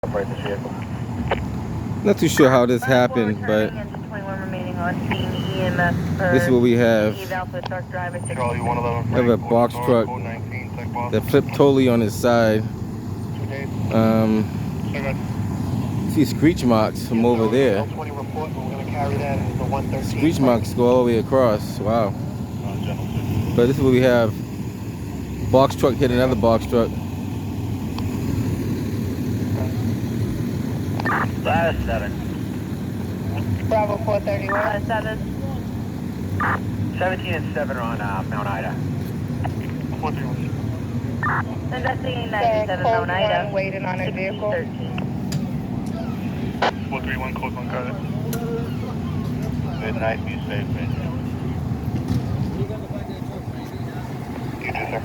Operate this vehicle. Not too sure how this happened, but this is what we have. We have a box truck that flipped totally on its side. See screech marks from over there. Screech marks go all the way across. Wow. But this is what we have. Box truck hit another box truck. Lattice 7. Bravo 431. Lattice 7. 17 and 7 are on Mount Ida. 431. Investigating 97 Mount Ida. Waiting on a vehicle. 431, close on got it. Good night, be safe, man. You too, sir.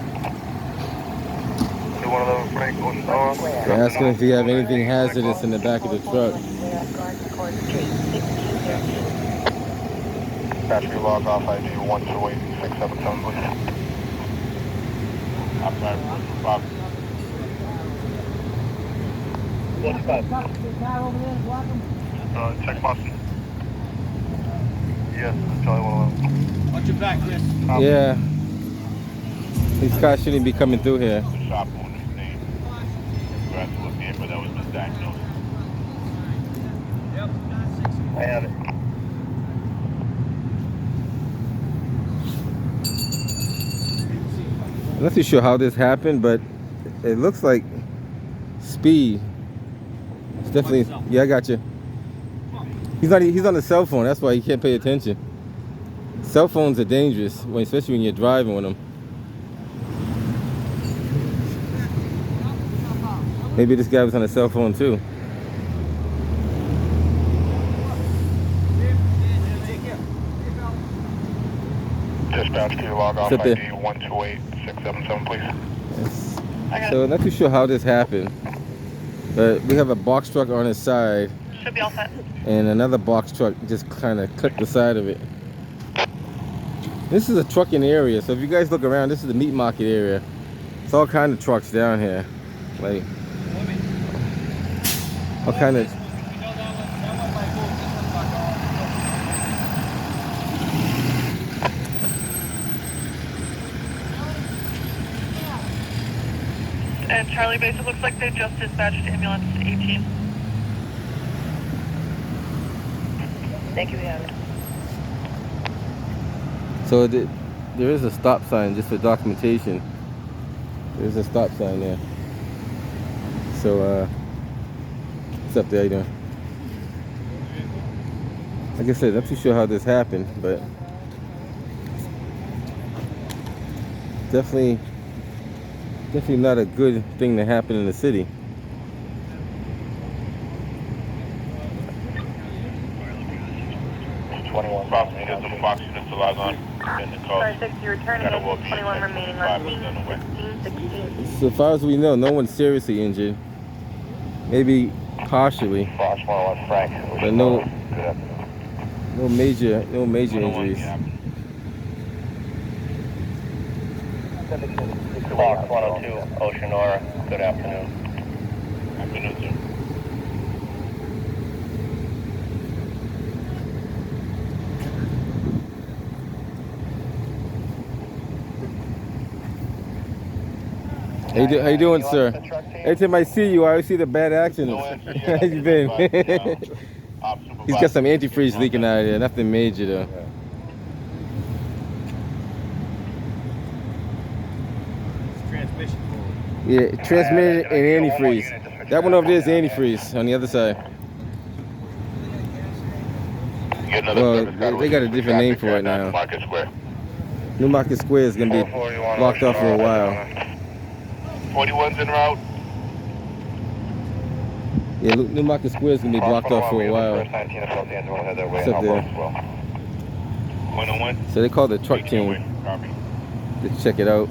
One of those break on star. They're asking if you have anything hazardous in the back of the truck. Battery log off ID 128677, please. I'm sorry, Bob. Check Boston. Yes, Charlie 111. Watch your back, Chris. Yeah. These cars shouldn't be coming through here. Shop on this name. Grass was here, but that was misdiagnosed. Yep. I have it. I'm not too sure how this happened, but it looks like speed. It's definitely, yeah, I got you. He's on the cell phone, that's why he can't pay attention. Cell phones are dangerous, especially when you're driving with them. Maybe this guy was on a cell phone too. Dispatch to your log off Sit there. ID 128677, please. So not too sure how this happened, but we have a box truck on its side. Should be all set. And another box truck just kind of clipped the side of it. This is a trucking area, so if you guys look around, this is the meat market area. It's all kind of trucks down here, like all kind of. And Charlie Base, it looks like they just dispatched ambulance 18. Thank you, we have it. So there is a stop sign just for documentation. There's a stop sign there. So what's up there? How you doing? Like I said, I'm not too sure how this happened, but definitely not a good thing to happen in the city. Fox units to Fox units to log on. And the call. 60 returning, 21 remaining on scene, 16. So far as we know, no one's seriously injured. Maybe partially, Fox 101 Frank. but no major injuries. Fox 102 Ocean Aura, good afternoon. Afternoon, sir. How you doing, sir? Every time I see you, I always see the bad accidents. How you been? He's got some antifreeze leaking out of there. Nothing major though. Transmission. Yeah, transmission and antifreeze. That one over there is antifreeze on the other side. Well, they got a different name for it now. Newmarket Square. Newmarket Square is gonna be blocked off for a while. 41's en route. Yeah, Newmarket Square is gonna be blocked off for a while. First 19 of South End will head their way What's up there? 101. So they called the truck team Copy. to check it out.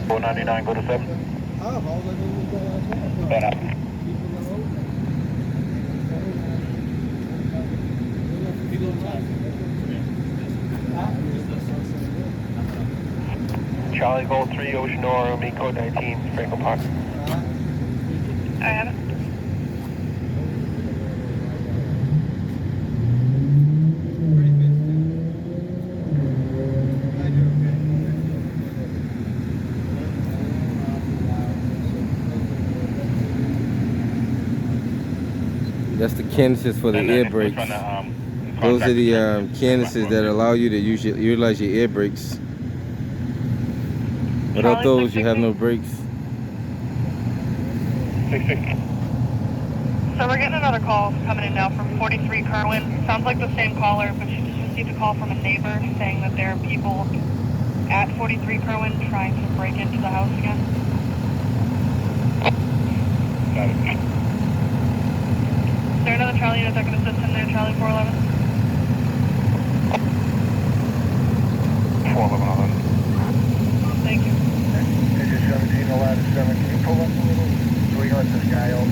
Four 99, go to 7. Stand up. Charlie Gold 3, Ocean Aura, meet code 19, Franklin Park. I have it. That's the canisters for the air brakes. Those are the canisters that allow you to utilize your air brakes. Without those, you have no brakes. 660. So we're getting another call coming in now from 43 Kerwin. Sounds like the same caller, but she just received a call from a neighbor saying that there are people at 43 Kerwin trying to break into the house again. Got it. Is there another Charlie unit that can assist in there, Charlie 411? 411. Thank you. This is 1711 Can you pull up a little so we can let this guy out?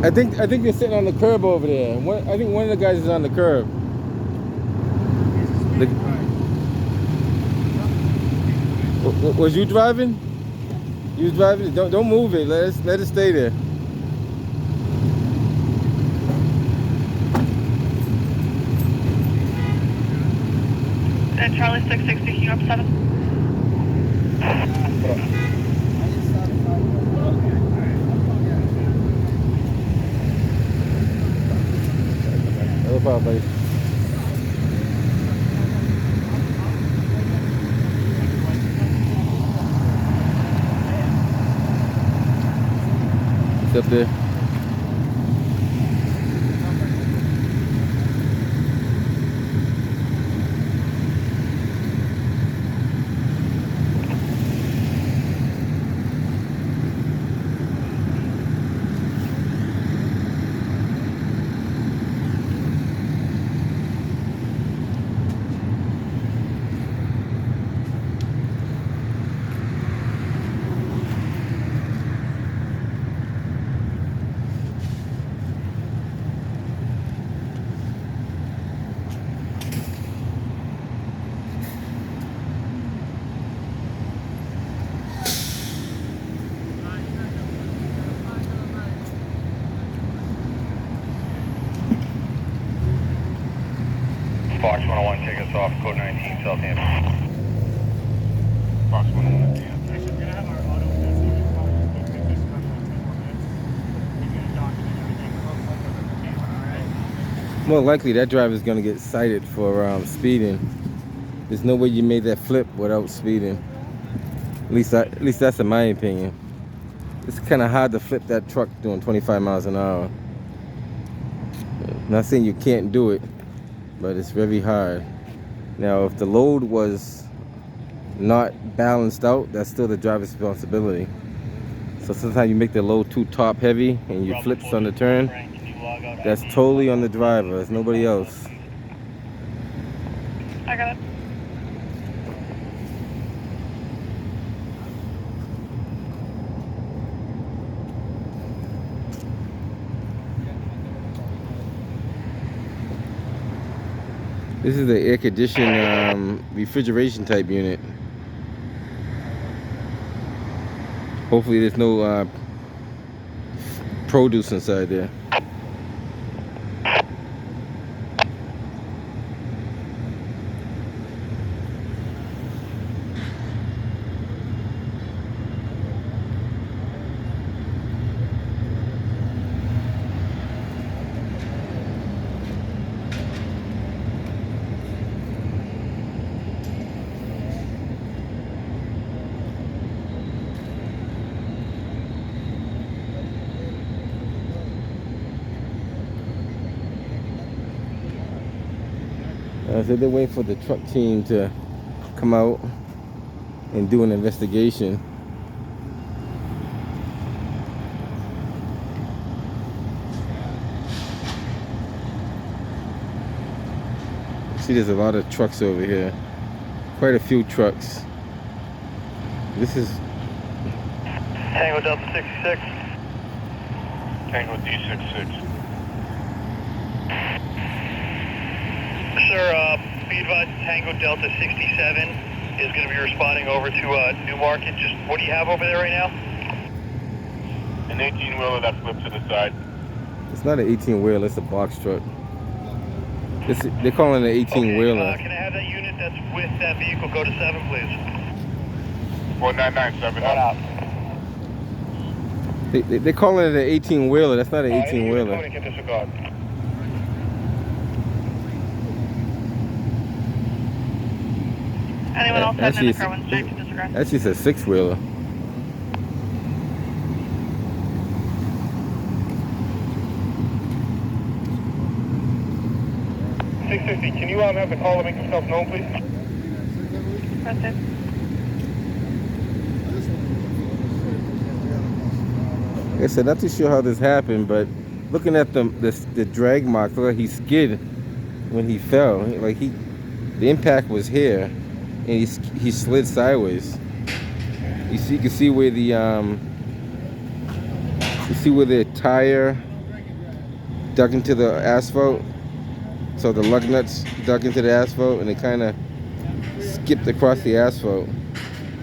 I think you're sitting on the curb over there. I think one of the guys is on the curb. Was you driving? You was driving? Don't move it. Let it stay there. And Charlie 660, can you up 7? No problem, buddy. It's up there. Fox 101, take us off, code 19, Southampton. Fox 101, yeah. Actually, we're going to have our auto investigation call. We'll take this about 10 more minutes. He's going to document everything. Alright? More likely that driver is going to get cited for speeding. There's no way you made that flip without speeding. At least that's in my opinion. It's kind of hard to flip that truck doing 25 miles an hour. Not saying you can't do it, but it's very hard. Now, if the load was not balanced out, that's still the driver's responsibility. So sometimes you make the load too top heavy and you flips on the turn. That's totally on the driver. It's nobody else. I got it. This is the air conditioned refrigeration type unit. Hopefully there's no produce inside there. So they're waiting for the truck team to come out and do an investigation. See, there's a lot of trucks over here. Quite a few trucks. This is Tango Delta 66. Tango D66. Sir, be advised Tango Delta 67 is going to be responding over to Newmarket. Just what do you have over there right now? An 18-wheeler that flipped to the side. It's not an 18-wheeler, it's a box truck. They're calling it an 18-wheeler. Okay, can I have that unit that's with that vehicle go to 7, please? 4997. One out. They're calling it an 18-wheeler. That's not an 18-wheeler. Get this regard. Anyone else heading in the Kerwin straight to disregard? Actually, it's a 6-wheeler. Can you have the caller make himself known, please? That's it. Like I said, not too sure how this happened, but looking at the drag marks, look like he skid when he fell. Like the impact was here, and he slid sideways. You can see where the tire dug into the asphalt. So the lug nuts dug into the asphalt, and it kind of skipped across the asphalt.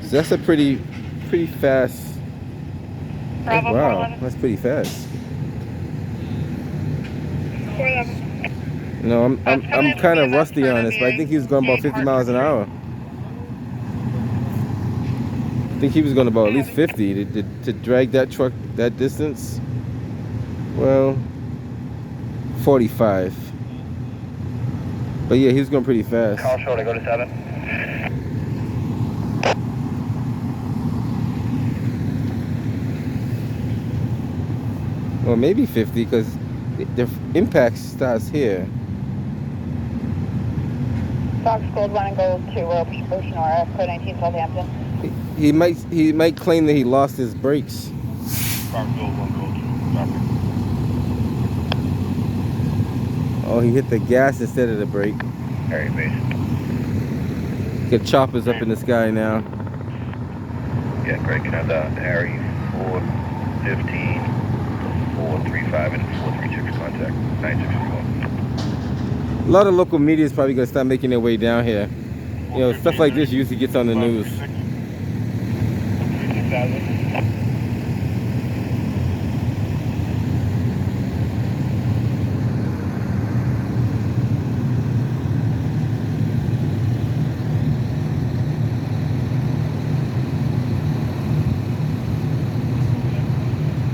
So that's a pretty fast. Bravo, Wow, 411. that's pretty fast. 411. No, I'm kind of rusty on this, but I think he was going about 50 miles an hour. I think he was going about at least 50 to drag that truck that distance. Well, 45. But yeah, he was going pretty fast. Call short, I go to 7. Well, maybe 50 because the impact starts here. Fox Gold 1 and Gold 2, Ocean Aura, code 19 Southampton. He might claim that he lost his brakes. Fox Gold 1 Gold 2. Oh, he hit the gas instead of the brake. Harry base. Get choppers up in the sky now. Yeah, Greg, can I have the Harry 415, 435, and 436 contact 9661. A lot of local media is probably gonna start making their way down here. You know, stuff like this usually gets on the news.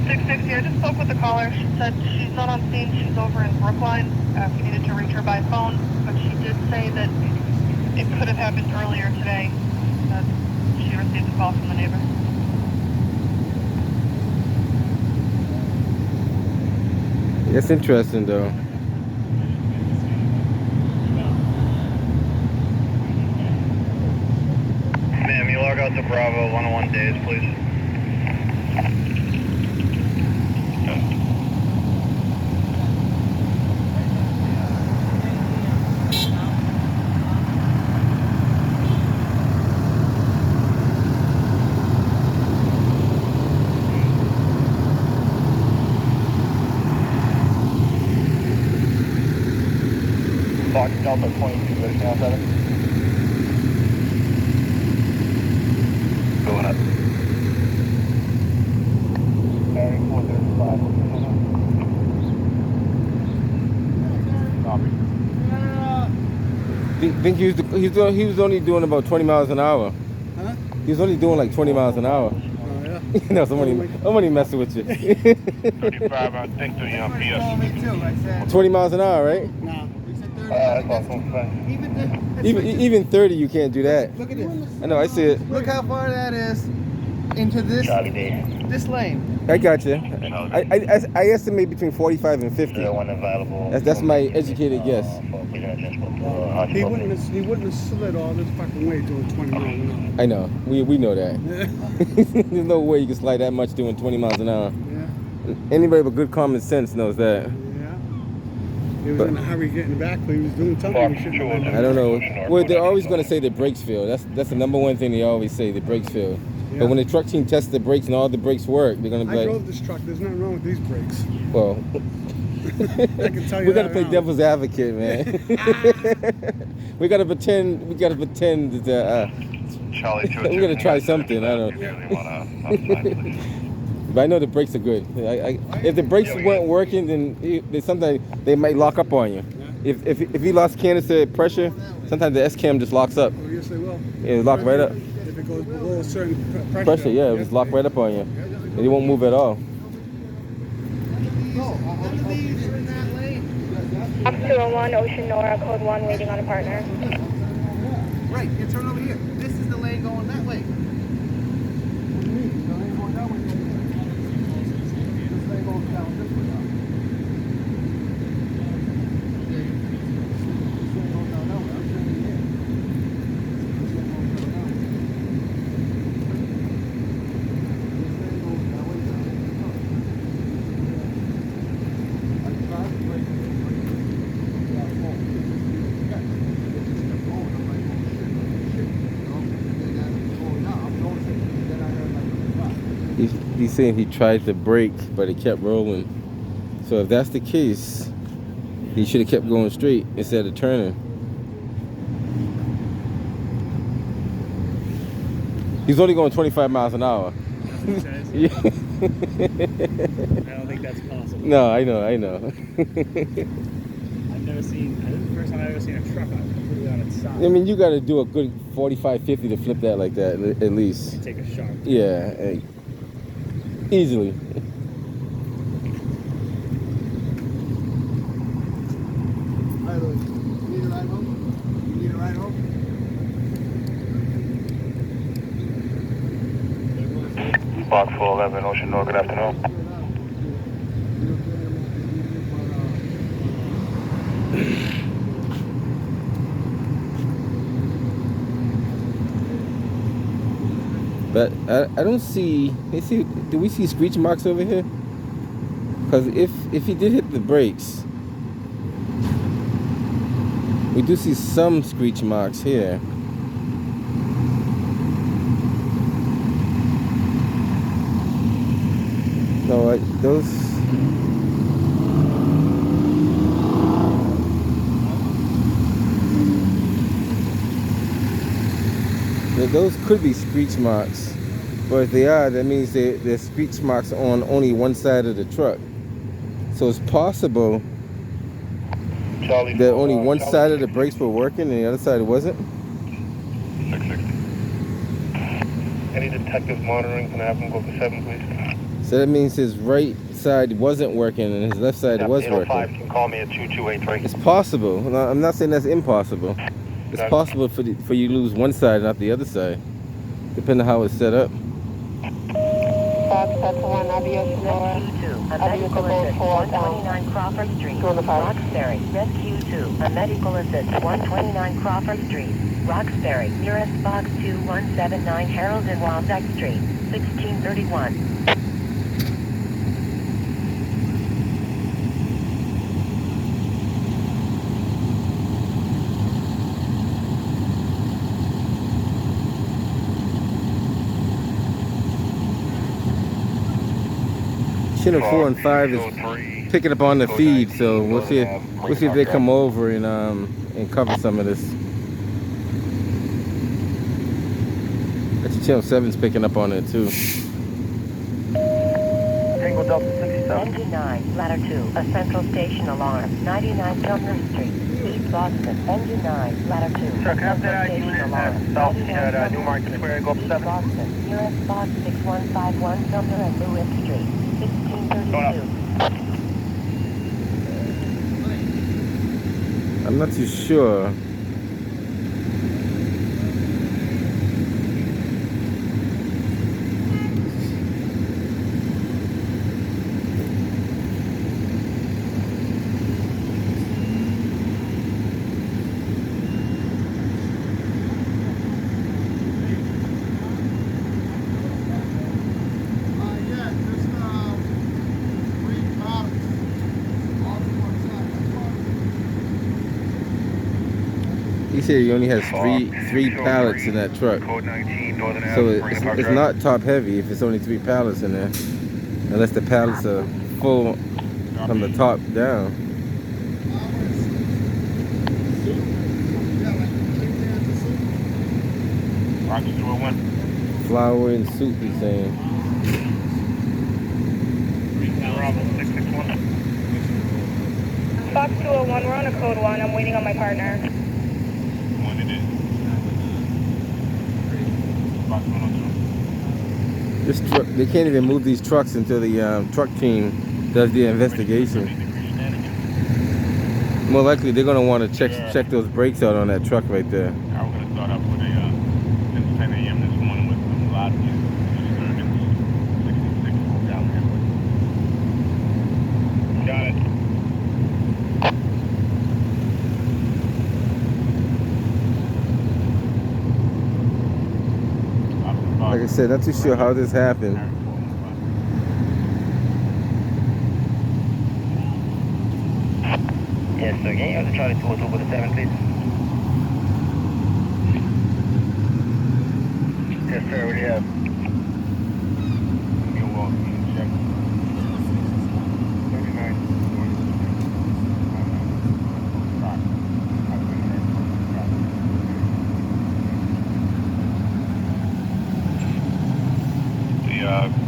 660, I just spoke with the caller. She said she's not on scene. She's over in Brookline. If you needed to reach her by phone, but she did say that it could have happened earlier today. That she received a call from the neighbor. That's interesting, though. Ma'am, you log out to Bravo 101 days, please. Fox Delta 22, ready now, 7. Going up. Harry 435. Copy. Think he was only doing about 20 miles an hour. Huh? He was only doing like 20 miles an hour. Oh, yeah. You know, somebody messing with you. 35, I think the PS. Me too, I said. 20 miles an hour, right? No, we said 30. That's awesome. Even 30, you can't do that. Look at this. I know, I see it. Look how far that is into this lane. I got you. I estimate between 45 and 50. One available. That's my educated guess. He wouldn't have slid all this fucking way doing 20 miles an hour. I know. We know that. Yeah. There's no way you can slide that much doing 20 miles an hour. Yeah. Anybody with good common sense knows that. Yeah. He was But- in a hurry getting back, but he was doing something he shouldn't have been I don't know. doing. Well, they're always going to say the brakes fail. That's the number one thing they always say, the brakes fail. Yeah. But when the truck team tests the brakes and all the brakes work, they're going to I be like, drove this truck. There's nothing wrong with these brakes. well, I can tell you we got to that play now. devil's advocate, man. we got to pretend. We got to pretend that. Charlie 2. We're gonna try something. I don't If you know. really wanna, But I know the brakes are good. If the brakes weren't working, then sometimes they might lock up on you. If you lost canister pressure, sometimes the S-cam just locks up. Oh, yes, they will. It'll lock right up. If it goes below a certain Pressure, yeah, it just lock right up on you. And it won't move at all. Up 201 Ocean Nora, code 1, waiting on a partner. Right, you turn over here. This is the lane going that way. He's saying he tried to brake, but it kept rolling. So if that's the case, he should have kept going straight instead of turning. He's only going 25 miles an hour. That's what it says. Yeah. I don't think that's possible. No, I know. I've never seen, this is the first time I've ever seen a truck completely on its side. I mean, you got to do a good 45, 50 to flip that like that, at least. Take a sharp. Yeah, hey. Easily. Hi, Louis. You need a ride home? You need a ride home? Box 411, Ocean North, good afternoon. But I don't see. Do we see screech marks over here? Because if he did hit the brakes, we do see some screech marks here. No, those. Those could be screech marks, but if they are, that means they're screech marks on only one side of the truck. So it's possible Charlie that only one side of the brakes were working and the other side wasn't. 660. Any detectives monitoring, can I have them go to 7, please? So that means his right side wasn't working and his left side was 805 working. can call me at 2283. It's possible. No, I'm not saying that's impossible. It's possible for you to lose one side, not the other side, depending on how it's set up. That's 1, I'll be Ocean Nora. A medical assist, 129 Crawford Street, Roxbury. Rescue 2, a medical assist, 129 Crawford Street, Roxbury. Nearest box 2179 Harold and Waldeck Street, 1631. Channel 4 and 5 is picking up on the feed, so we'll see if they come over and cover some of this. Actually, Channel 7's picking up on it too. Tango Delta 67. Engine 9, ladder 2, a central station alarm, 99 Sumner Street, East Boston. Engine 9, ladder 2, Sir, can I have a that central unit station at alarm, South 99 at Sumner Newmarket Street, Square, go up East 7? Boston. Nearest box 6151 Sumner and Lewis Street, 1632. I'm not too sure. Yeah, just 3 products. All to one side. He said he only has three pallets in that truck. Code 19, Northern So Ave, bring up our it's drive. not top heavy if it's only 3 pallets in there. Unless the pallets are full from the top down. Roger 201. Flour and soup, he's saying. Bravo 661. Fox 201, we're on a code 1. I'm waiting on my partner. One it is. Fox 102. This truck, they can't even move these trucks until the truck team does the investigation. More likely, they're gonna want to check those brakes out on that truck right there. I was going to start up with since 10 a.m. this morning with some loud disturbance. 66 down there. Got it. Like I said, not too sure how this happened. Yes, sir. Can you have the Charlie 202 with a 7, please? Yes, sir, what do you have? You're welcome. Check. 39.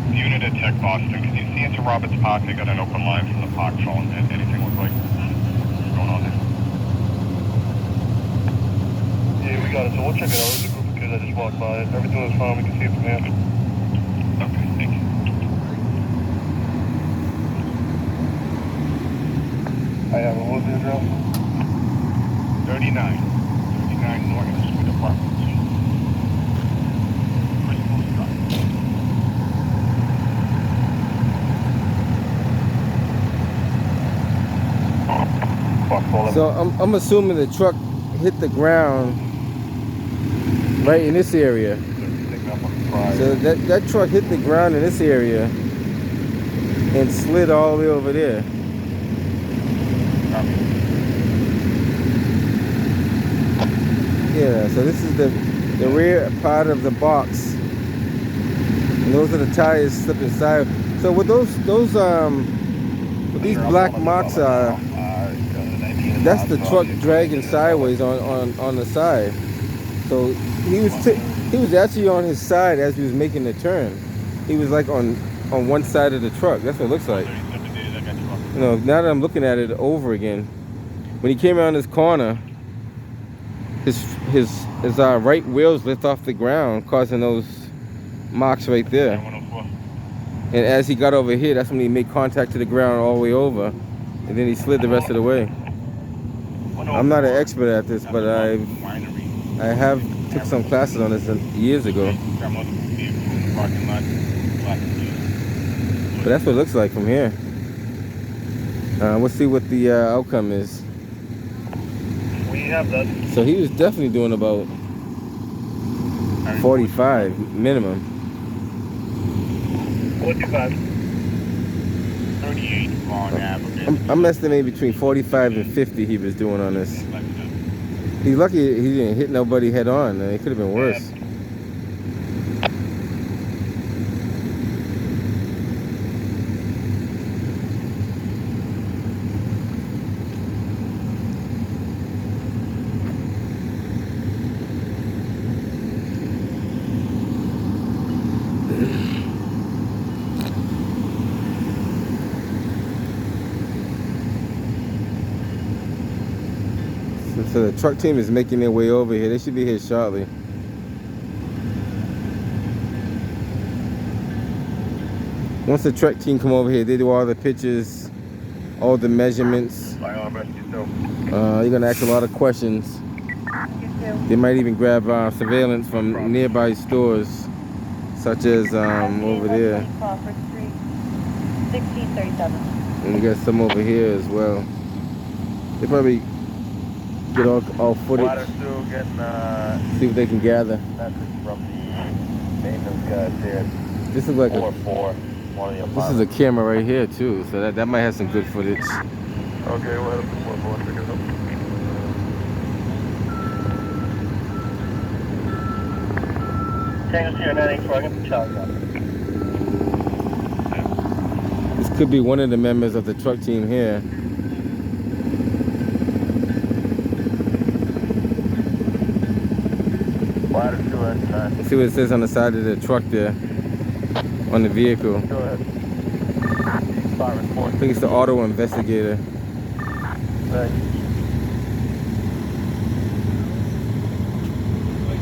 The unit at Tech Boston, can you see into Roberts Park? They got an open line from the park phone. Anything look like going on there? Yeah, we got it, so we'll check it out. There's a group of kids that just walked by. Everything was fine, we can see it from here. Okay, thank you. I have a little bit of drill. 39 Norton Street, apartment 2. Bristol Drive. So I'm assuming the truck hit the ground right in this area. So that truck hit the ground in this area and slid all the way over there. Yeah, so this is the rear part of the box. And those are the tires slipping side. So what what these black marks are, that's the truck dragging sideways on the side. So he was actually on his side as he was making the turn. He was like on one side of the truck. That's what it looks like. You know, now that I'm looking at it over again, when he came around this corner, his right wheels lift off the ground, causing those marks right there. And as he got over here, that's when he made contact to the ground all the way over, and then he slid the rest of the way. I'm not an expert at this, but I have took some classes on this years ago. But that's what it looks like from here. We'll see what the outcome is. We have that. So he was definitely doing about 45 minimum. 45. 38 on average. I'm estimating between 45 and 50 he was doing on this. He's lucky he didn't hit nobody head on. It could have been worse. So the truck team is making their way over here. They should be here shortly. Once the truck team come over here, they do all the pictures, all the measurements. You're gonna ask a lot of questions. They might even grab surveillance from nearby stores, such as over there. Crawford Street, 1637. And we got some over here as well. They probably get all footage, Still getting see what they can gather. message from the maintenance guys here. This is like a, 4-4. One of the this is a camera right here too, so that might have some good footage. Okay, we'll head up to 4-4. Check it out. Tango Sierra 984, I got the Charlie up. This could be one of the members of the truck team here. Ladder 2 at 9. Let's see what it says on the side of the truck there, on the vehicle. Go ahead. 5 and 4. I think it's the auto investigator. Right.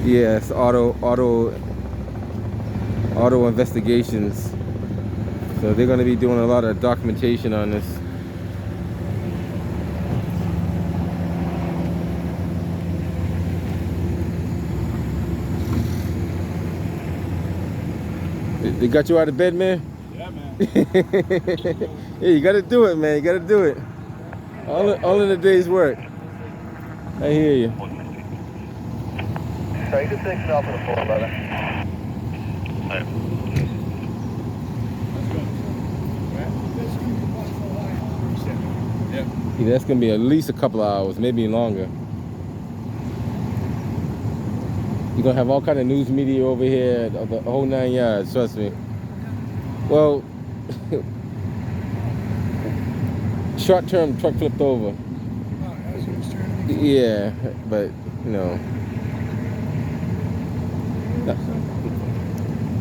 Yeah, it's auto investigations. So they're going to be doing a lot of documentation on this. They got you out of bed, man? Yeah, man. Yeah, you got to do it, man. You got to do it. All in a day's work. I hear you. So you can take me off of the floor, brother. Yeah, that's going to be at least a couple of hours, maybe longer. You're going to have all kind of news media over here, the whole 9 yards, trust me. Well, short-term truck flipped over. Yeah, but, you know.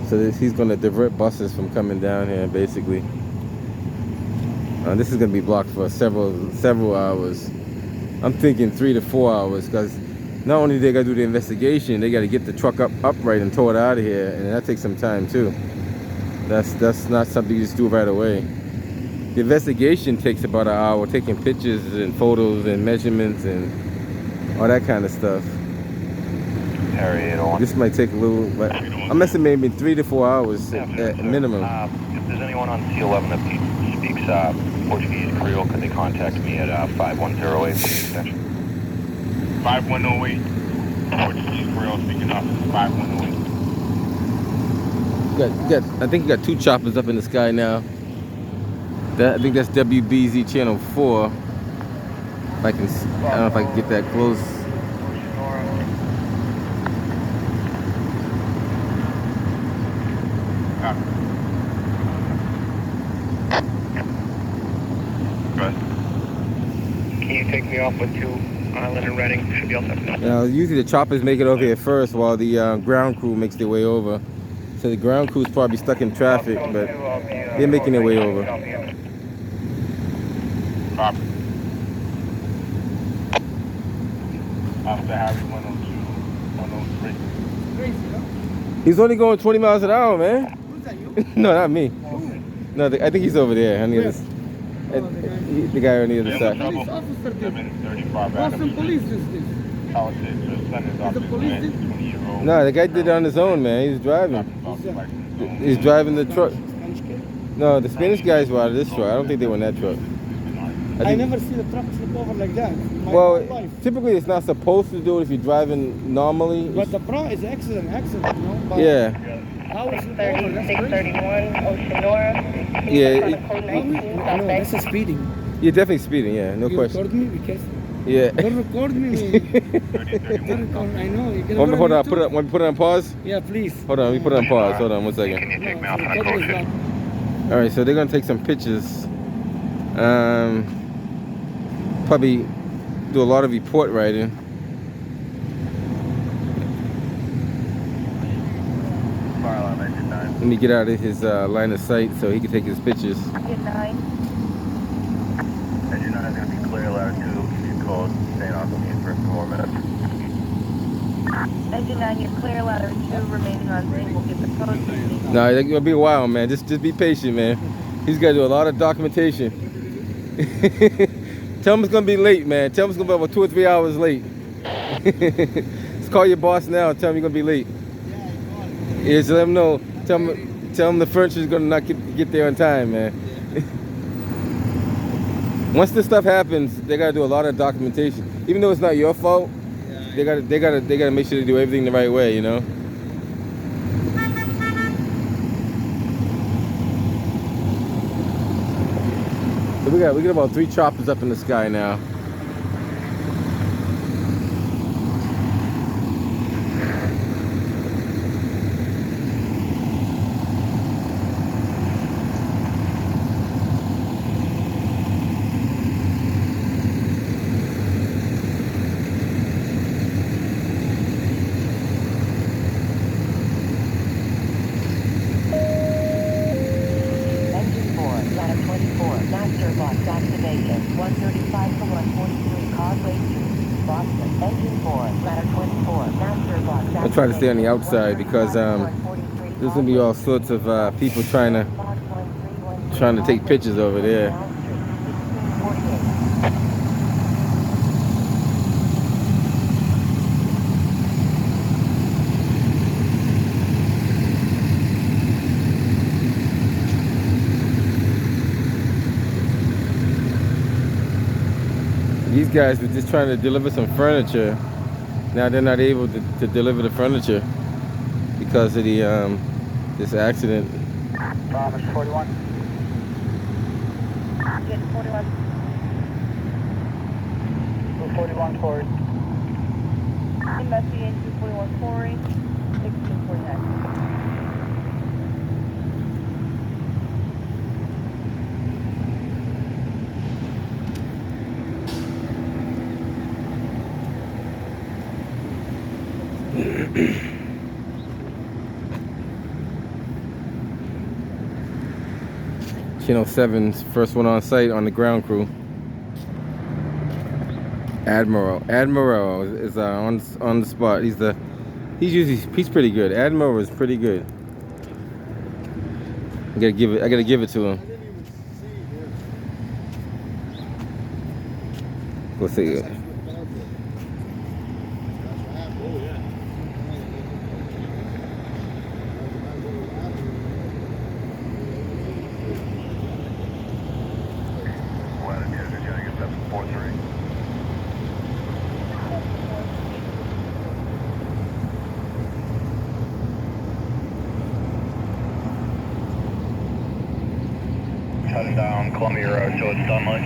So he's going to divert buses from coming down here, basically. This is going to be blocked for several hours. I'm thinking 3 to 4 hours, because not only they got to do the investigation, they got to get the truck upright and tow it out of here, and that takes some time too. That's not something you just do right away. The investigation takes about an hour, taking pictures and photos and measurements and all that kind of stuff. This might take a little, but I'm estimating 3 to 4 hours at minimum. If there's anyone on C11 that speaks Portuguese Creole, could they contact me at 5108 extension? 5108. Portuguese Creole speaking up. 5108. I think you got 2 choppers up in the sky now. I think that's WBZ channel 4. If I don't know if I can get that close. Can you take me off with 2 Island and Reading? Should be all set. Usually the choppers make it over here first while the ground crew makes their way over. So the ground crew's probably stuck in traffic, but they're making their way over. Copy. After Harry 102, 103. He's only going 20 miles an hour, man. Who's that, you? No, not me. No, I think he's over there. On the guy on the other side. Police officer did. 735 Boston police is this. Politics, your son is off The his police man, did? No,20-year-old. the guy did it on his own, man. He's driving. He's driving the truck. Spanish kid? No, the Spanish guys were out of this truck. I don't think they were in that truck. I think- never see the truck flip over like that. in my Well, whole life. typically it's not supposed to do it if you're driving normally. But the pro is accident, you know? But Yeah, how is it over? That's crazy. 631 Oceanora. yeah, No, this is speeding. you're definitely speeding. Yeah, no You question. record me? Because Yeah. don't record me. Man. Don't record. I know. You can Hold on, record me put too. it. Want me to put it on pause? Yeah, please. Hold on, let me put it on pause. Hold on, 1 second. Can you take me off No, on a record code is shift? not- All right, so they're gonna take some pictures. Probably do a lot of report writing. Fire alarm exit 9. Let me get out of his line of sight so he can take his pictures. Good 9. Engine 9 is going to be clear, ladder 2. Keep your code. Staying off of me for 4 minutes. Engine 9, you're clear. Ladder 2 remaining on scene. We'll get the code. No, it's gonna be a while, man. Just be patient, man. He's gotta do a lot of documentation. Tell him it's gonna be late, man. Tell him it's gonna be about 2 or 3 hours late. Just call your boss now and tell him you're gonna be late. Yeah, just let him know. Tell him the furniture's gonna not get there on time, man. Once this stuff happens, they gotta do a lot of documentation. Even though it's not your fault, they gotta make sure they do everything the right way, you know. So we got about 3 choppers up in the sky now. box activation. 135 to 143 Causeway Street, Boston. Engine 4, ladder 24, master box activation. I'll try to stay on the outside because there's gonna be all sorts of people trying to take pictures over there. These guys were just trying to deliver some furniture. Now they're not able to deliver the furniture because of the this accident. Thomas 41. Yes, 41. 241 forward. Investigate 241 forward. 6249. Channel 7's first one on site on the ground crew. Admiral is on the spot. He's pretty good. Admiral is pretty good. I gotta give it to him. Go see it. Cutting down Columbia Road, so it's Dunley.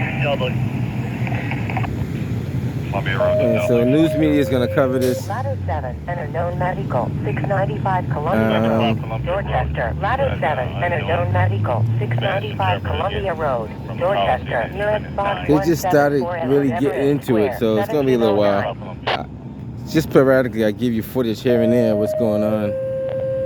Columbia Road. And so news media is gonna cover this. Ladder 7, enter known medical, 695 Columbia Road, Dorchester. Ladder 7, enter known medical, 695 Columbia Road, Dorchester. Nearest box They just started really getting into it, so it's gonna be a little while. Just periodically, I give you footage here and there. What's going on?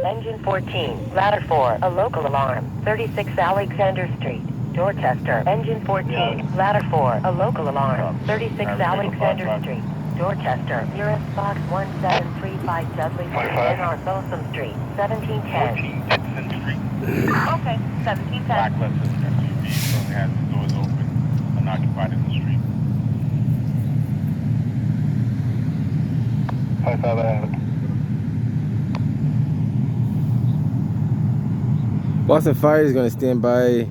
Engine 14, ladder 4, a local alarm, 36 Alexander Street, Dorchester. Engine 14, ladder 4, a local alarm, 36 Alexander Street, Dorchester. Nearest box 1735 Dudley Street, NR Folsom Street, 1710. 14 Dixon Street. Okay, 1710. Black left SUV currently has the doors open, unoccupied in the street. 55. Boston Fire is going to stand by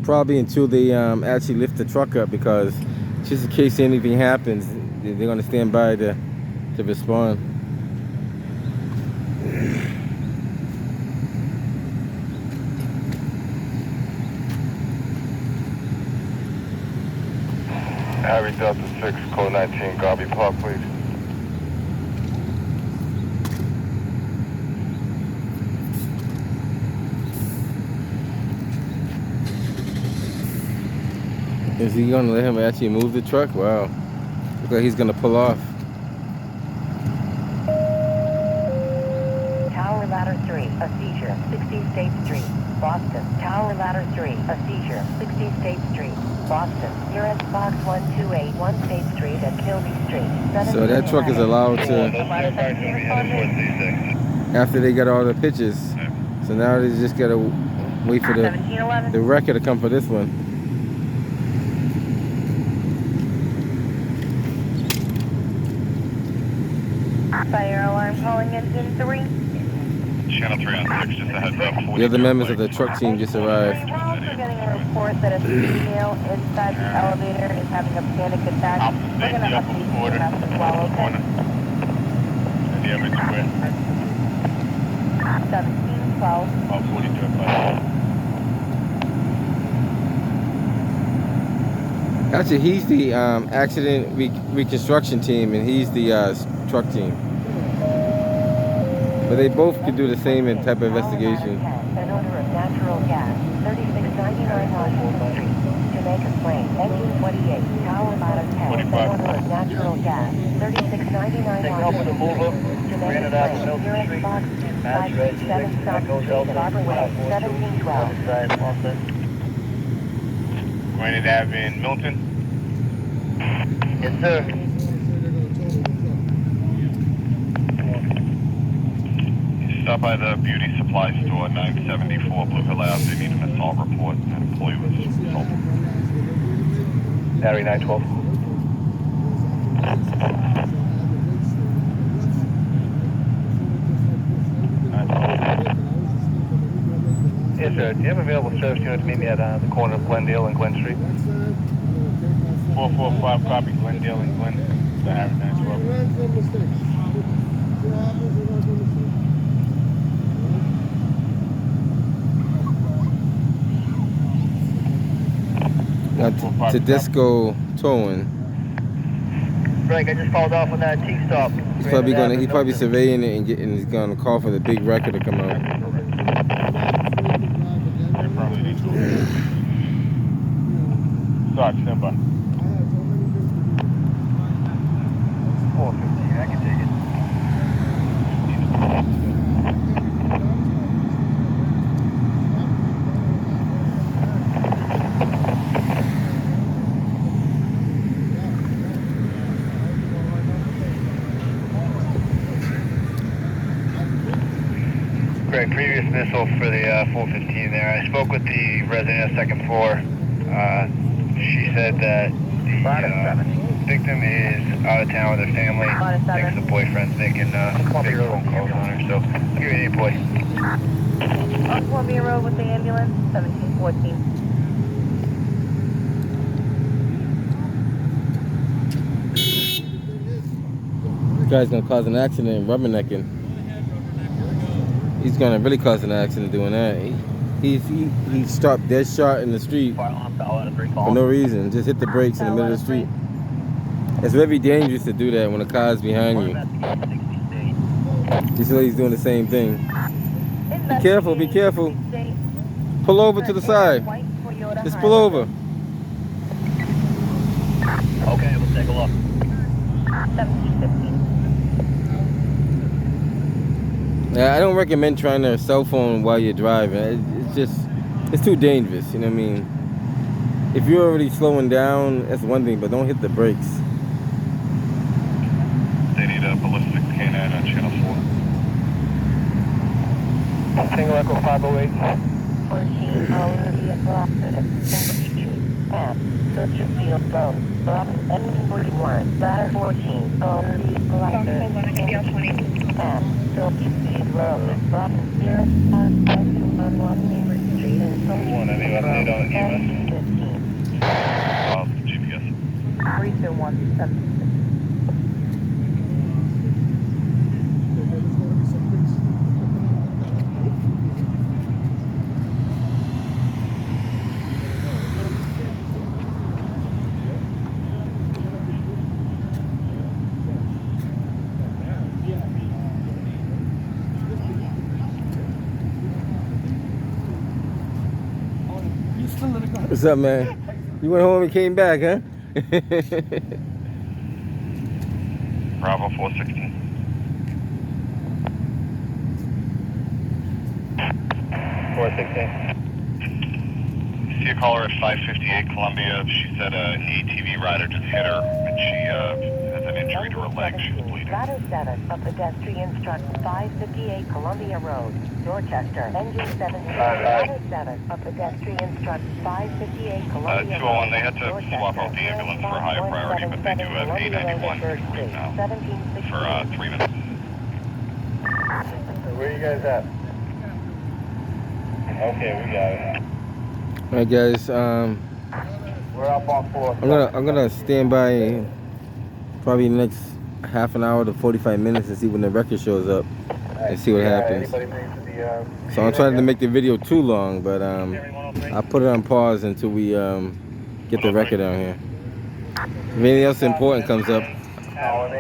probably until they actually lift the truck up, because just in case anything happens, they're going to stand by to respond. Harry Delta 6, code 19, Garvey Park, please. Is he going to let him actually move the truck? Wow. Looks like he's going to pull off. Tower ladder 3, a seizure, 60 State Street, Boston. Tower ladder 3, a seizure, 60 State Street, Boston. Nearest box 1281 State Street at Kilby Street. So that truck is allowed to, after they got all the pictures. So now they just got to wait for the record to come for this one. Fire alarm calling engine 3. Channel 3 on 6, just a heads up. The other members of the truck team just arrived. We're also getting a report that a female inside the elevator is having a panic attack. We're going to update you as well, okay? Newmarket Square. 1712. About 42 Actually, he's the accident reconstruction team, and he's the truck team. But they both could do the same type of investigation. An odor of natural gas, 3699 Washington Street, Jamaica Plain, engine 28, tower ladder 10, an odor of natural gas, 3699 Washington Street, Jamaica Plain, nearest box 537 South Street, Barbara Way, 1712. Granite Ave in Milton. Yes, sir. Stop by the beauty supply store, 974 Blue Hill Ave. They need an assault report. An employee was assaulted. Battery 912. Yes, sir. Do you have available service unit to meet me at the corner of Glendale and Glen Street? 445 copy Glendale and Glen. The Harry 912. Tedesco towing. Frank, I just called off on that T-stop. He's probably surveying it and he's gonna call for the big wrecker to come out. Start, stand by. 415, I can take it. Greg, previous missile for the 415 there. I spoke with the resident of second floor. She said that the victim is out of town with her family. Thinks the boyfriend's making big phone calls on her, so I'll give you an 8 boy. On Columbia Road with the ambulance, 1714. This guy's gonna cause an accident rubbernecking. He's gonna really cause an accident doing that. He stopped dead shot in the street for no reason. Just hit the brakes in the middle of the street. It's very dangerous to do that when a car's behind you. This lady's doing the same thing. Be careful, be careful. Pull over to the side. Just pull over. Okay, we'll take a look. 1715. Yeah, I don't recommend trying a cell phone while you're driving. It's too dangerous, you know what I mean? If you're already slowing down, that's one thing, but don't hit the brakes. They need a ballistic canine on channel 4. Single Echo 508. 14 already adopted. Search your field phone. M41. Batter 14 already collected. Hold on, I can be on 20. Search your field road. Nearest on Newmarket Street and One, any update on EMS? 15. GPS. 3217. What's up, man? You went home and came back, huh? Bravo 416. 416. See a caller at 558 Columbia. She said an ATV rider just hit her and she has an injury to her leg. She's bleeding. Ladder 7 of pedestrian struck 558 Columbia Road, Dorchester. Engine 17. Ladder 7 of pedestrian struck 558 Columbia 201, they Road, had to Dorchester. swap out the ambulance for a higher priority, but they do have 891 right now for 3 minutes. Where you guys at? Okay, we got it. All right, guys. We're up on 4. I'm gonna stand by probably the next half an hour to 45 minutes and see when the record shows up and see what happens. So I'm trying to make the video too long, but I'll put it on pause until we get the record down here. If anything else important comes up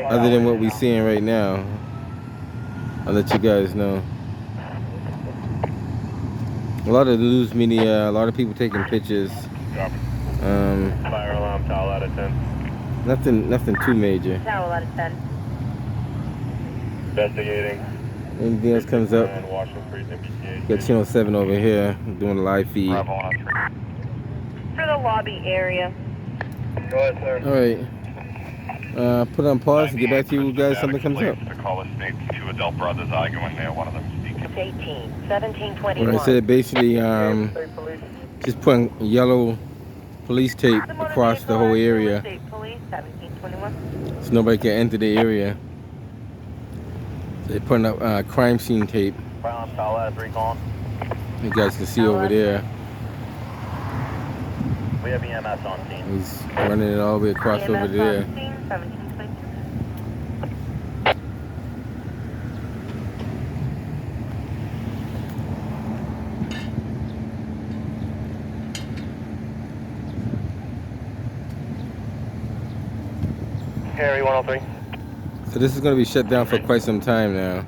other than what we're seeing right now, I'll let you guys know. A lot of news media, a lot of people taking pictures. Fire alarm, towel out of 10. Nothing too major. Towel out of 10. Investigating. Anything else comes up, And Washington Precinct. got Channel 7 over here doing a live feed. Bravo 103. For the lobby area. Go ahead, sir. All right. Put on pause and get back to you guys. Something comes up. The caller states two adult brothers arguing there. One of them speaking. 18, 1721. When I said basically, just putting yellow police tape across the whole area, State Police, 1721. so nobody can enter the area. They're putting up crime scene tape. Brown, Colorado 3 calling. You guys can see over there. We have EMS on scene. He's running it all the way across over there. 1722. Harry 103. So this is going to be shut down for quite some time now.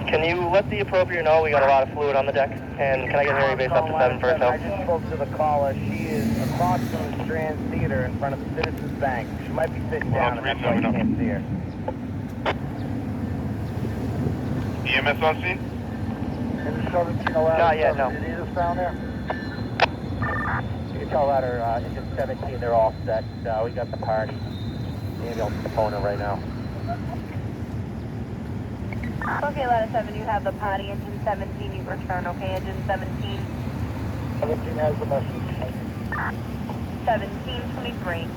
Can you let the appropriate know we got a lot of fluid on the deck? And can I get Harry based up to 7 for a I just spoke to the caller. She is across from the Strand Theater in front of the Citizens Bank. She might be sitting down, and that's why you can't see her. EMS on scene? Is it 1711? Not yet, no. Did you just down there? You can tell that her engine 17, they're all set. We got the party. Ambulance component right now. Okay, Ladder 7, you have the potty. Engine 17, you return. Okay, engine 17. 17 has the message. 1723.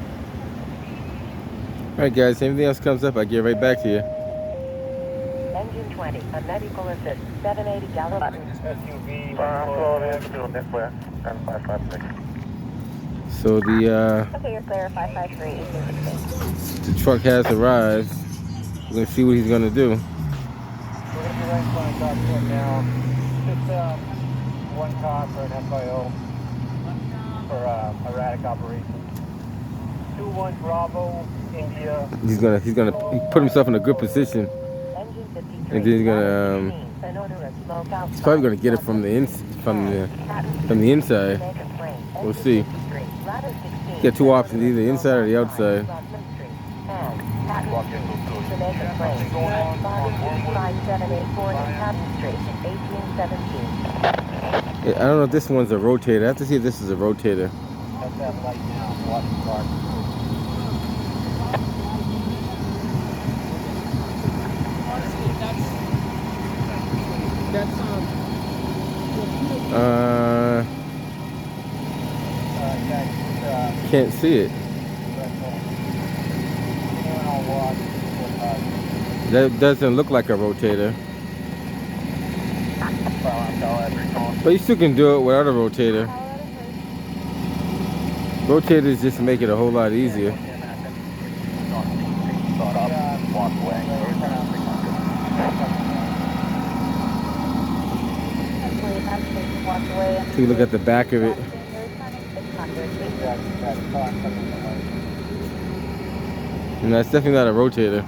All right, guys. Anything else comes up, I get right back to you. Engine 20, a medical assist, 780 gallon. SUV. Clear. 556. So the Okay, you're clear. 553. truck has arrived. We're gonna see what he's gonna do. We're going to be right in front of Doc Flynn now. Just one car for an FIO for erratic operation. 21 Bravo, India. He's gonna put himself in a good position, Engine 53. and then he's gonna he's probably gonna get it from the inside. We'll see. Get two options, either inside or the outside. I don't know if this one's a rotator. I have to see if this is a rotator. That's that light now. Watch the car. Can't see it. That doesn't look like a rotator. But you still can do it without a rotator. Rotators just make it a whole lot easier. Take a look at the back of it. And that's definitely not a rotator.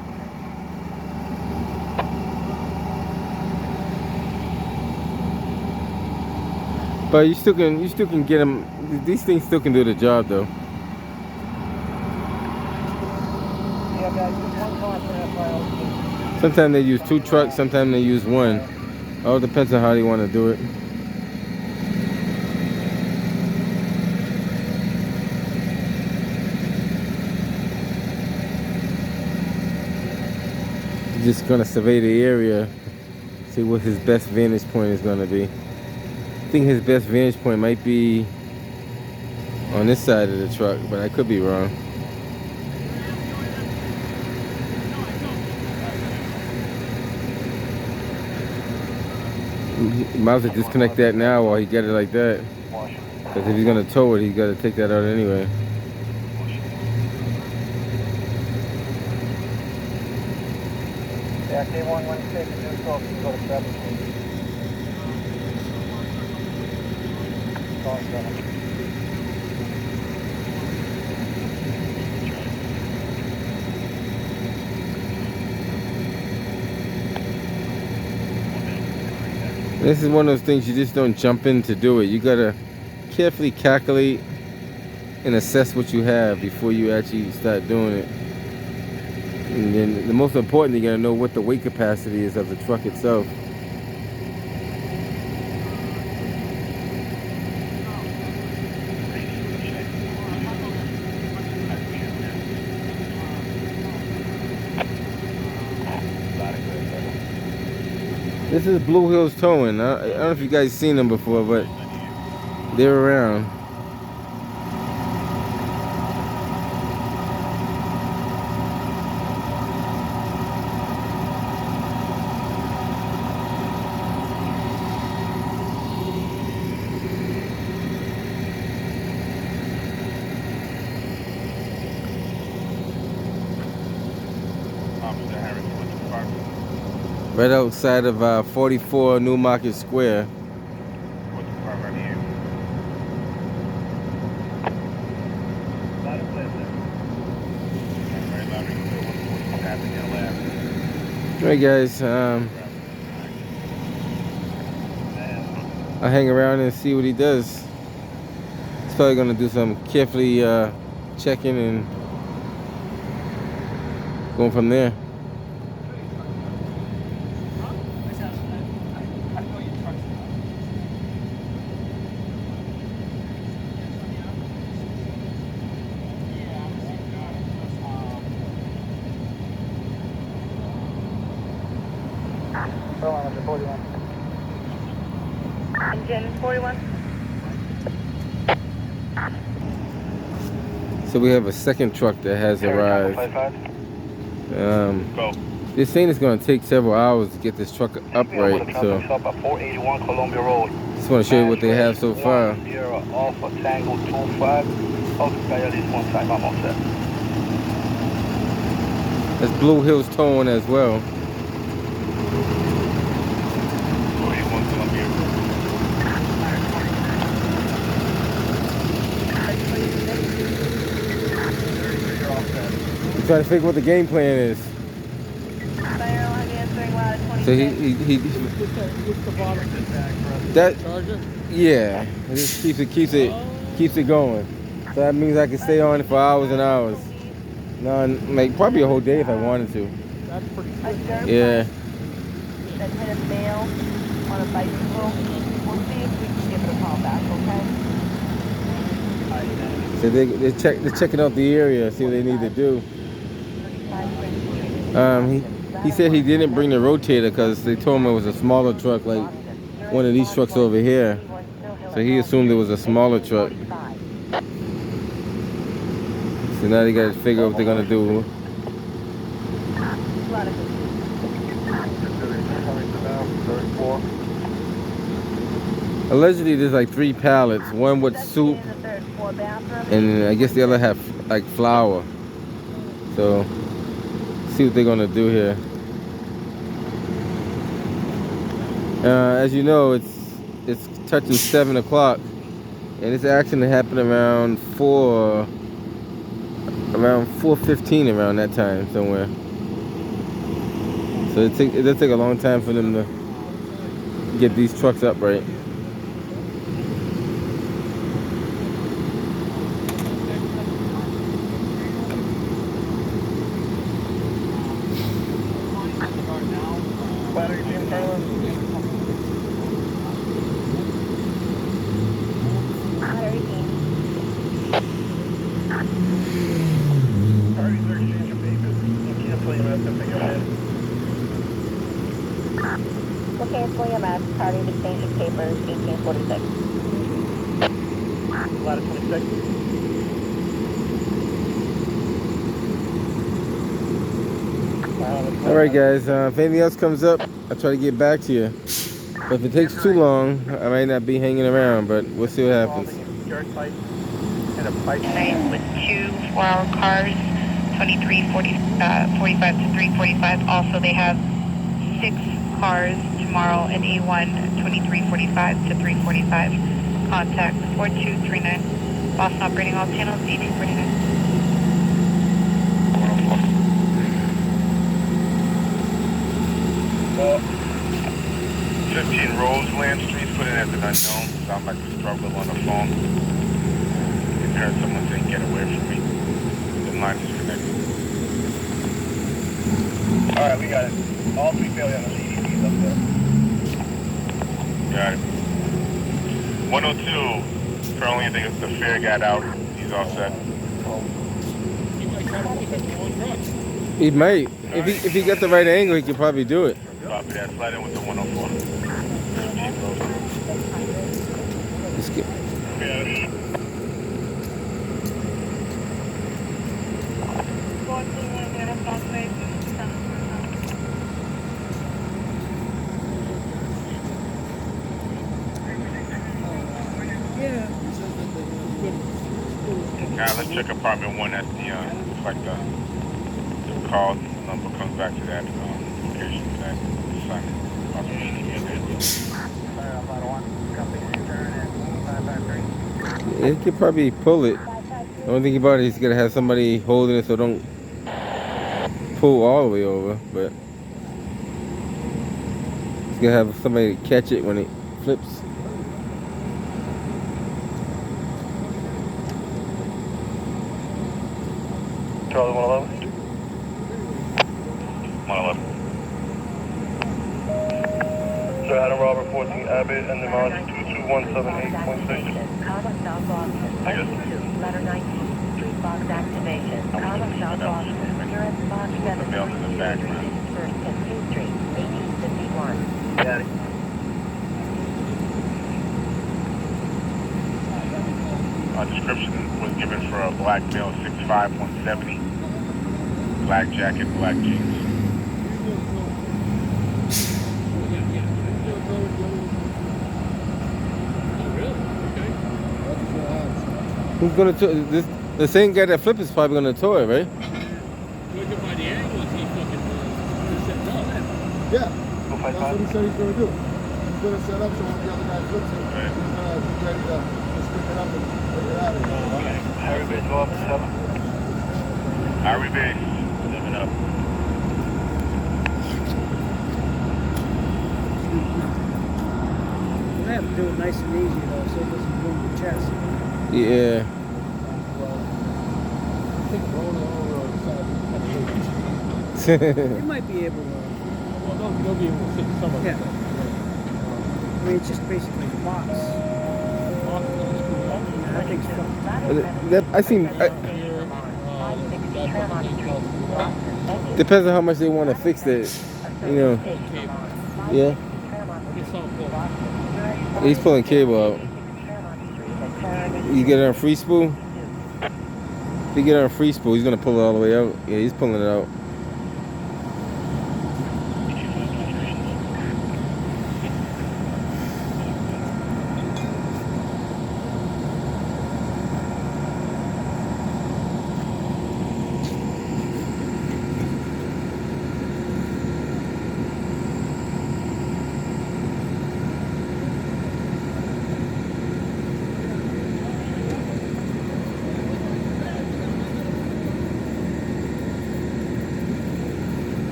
But you still can get them. These things still can do the job though. Sometimes they use two trucks, sometimes they use one. All depends on how they want to do it. Just gonna survey the area, see what his best vantage point is gonna be. I think his best vantage point might be on this side of the truck, but I could be wrong. Might as well disconnect that now while he got it like that. Because if he's gonna tow it, he's gotta take that out anyway. Yeah, K1, when you take the new scope, you go to 17. This is one of those things you just don't jump in to do it. You gotta carefully calculate and assess what you have before you actually start doing it. And then the most important, you gotta know what the weight capacity is of the truck itself. This is Blue Hills Towing. I don't know if you guys seen them before, but they're around. Right outside of 44 Newmarket Square. What's the car right here? What's happening in the lab? Alright guys, I'll hang around and see what he does. He's probably gonna do some carefully checking and going from there. Engine 41. So we have a second truck that has arrived. Go. They're saying it's gonna take several hours to get this truck upright, so Stop at 481 Columbia Road. just want to show you what they have so far. Sierra Alpha Tango 25. Okay, at least one time I'm all set. That's Blue Hills Towing as well. 481 Columbia. We're trying to figure what the game plan is. So he that yeah, it just keeps it going. So that means I can stay on it for hours and hours. No, like probably a whole day if I wanted to. That's pretty Yeah. That hit a male on a bicycle. We'll see if we can give it a call back, okay? So they're checking out the area, see what they need to do. He said he didn't bring the Rotator because they told him it was a smaller truck, like one of these trucks over here. So he assumed it was a smaller truck. So now they got to figure out what they're gonna do. Allegedly, there's like 3 pallets, one with soup, and I guess the other have like flour. So, see what they're gonna do here. As you know, it's touching 7 o'clock, and this accident happened around 4:15, around that time somewhere. So it'll take a long time for them to get these trucks upright. Cancel EMS, party of exchange of papers, 1846. Ladder 26. All right, guys. If anything else comes up, I'll try to get back to you. But if it takes too long, I might not be hanging around, but we'll see what happens. Tonight with 2 4-hour cars, 23:45 to 3:45. Also, they have 6 cars tomorrow in A1, 23:45 to 3:45. Contact 4239. Boston operating all channels, 1849. 15 Roseland Street, put in as an unknown. Sound like a struggle on the phone. I heard someone saying, get away from me. The line is connected. Alright, we got it. All 3 failure on the CDPs up there. Got it. 102, currently I think it's the fare got out. He's all set. He might. If he got the right angle, he could probably do it. Copy that. Slide in with the 104. Let's get, Now let's check apartment 1. That's the looks like the call number comes back to that location that assignment. he could probably pull it. The only thing about it is gonna have somebody holding it so don't pull all the way over, but he's gonna have somebody catch it when it flips. Charlie 111. 111. Sir, Adam Robert 14 Abbott and the amount is 22178.6. Comma stop Boston. Letter 19. Street box activation. Comma stop Boston. Urine box 7. Mail's in the background. First and 2th Street. 1851. Got it. Description was given for a black male, 6'5", 170, black jacket, black jeans. Who's gonna tow this? The same guy that flipped is probably gonna tow it, right? Yeah. That's what he said he's going to do. He's going to set up so when the other guy flips it, he's going to be ready to just pick it up and take it out of here. Harry Base, go up 7. Harry Base, 7 up. We're gonna have to do it nice and easy though, so it doesn't ruin your chest. Yeah. I think rolling over on the side. You might be able to. Well, they'll be able to fit some of Yeah. it. I mean, it's just basically a box. Yeah, I think so. I seen. Depends on how much they want to fix it. You know. Yeah. He's pulling cable out. You get it on free spool? If you get it on free spool, he's gonna pull it all the way out. Yeah, he's pulling it out.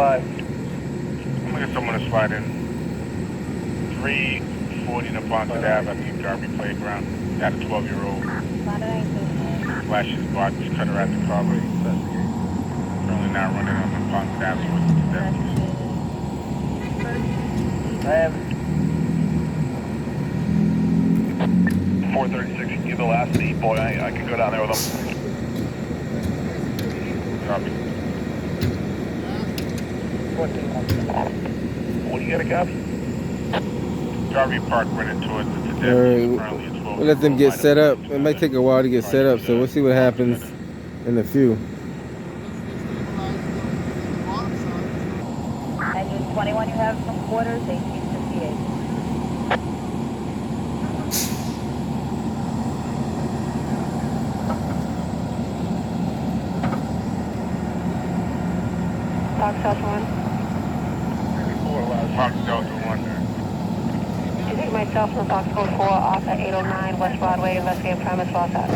I'm gonna get someone to slide in. 340 Neponset Ave at the Darby Playground. Got a 12-year-old. Flashes box, cut her at the car lane. Currently now running on Neponset Ave with the deputies. I have 436. You the last seat, boy. I can go down there with them. Copy. What do you got a copy? Darby Park running towards the All deputies. right, Currently a 12. we'll let them get set up. It might take a while to get set up, so we'll see what happens in a few. Engine 21, you have some quarters, 1858. Delta 1. Fox Delta 1. You take my cell phone, Fox Code 4, off at 809 West Broadway, investigate premise while that.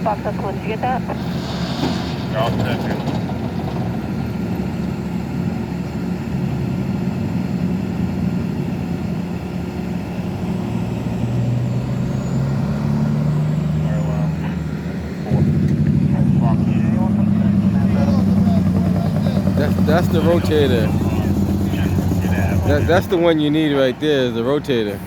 Fox Delta 1, did you get that? Y'all second. That's the rotator. That's the one you need right there, is the rotator.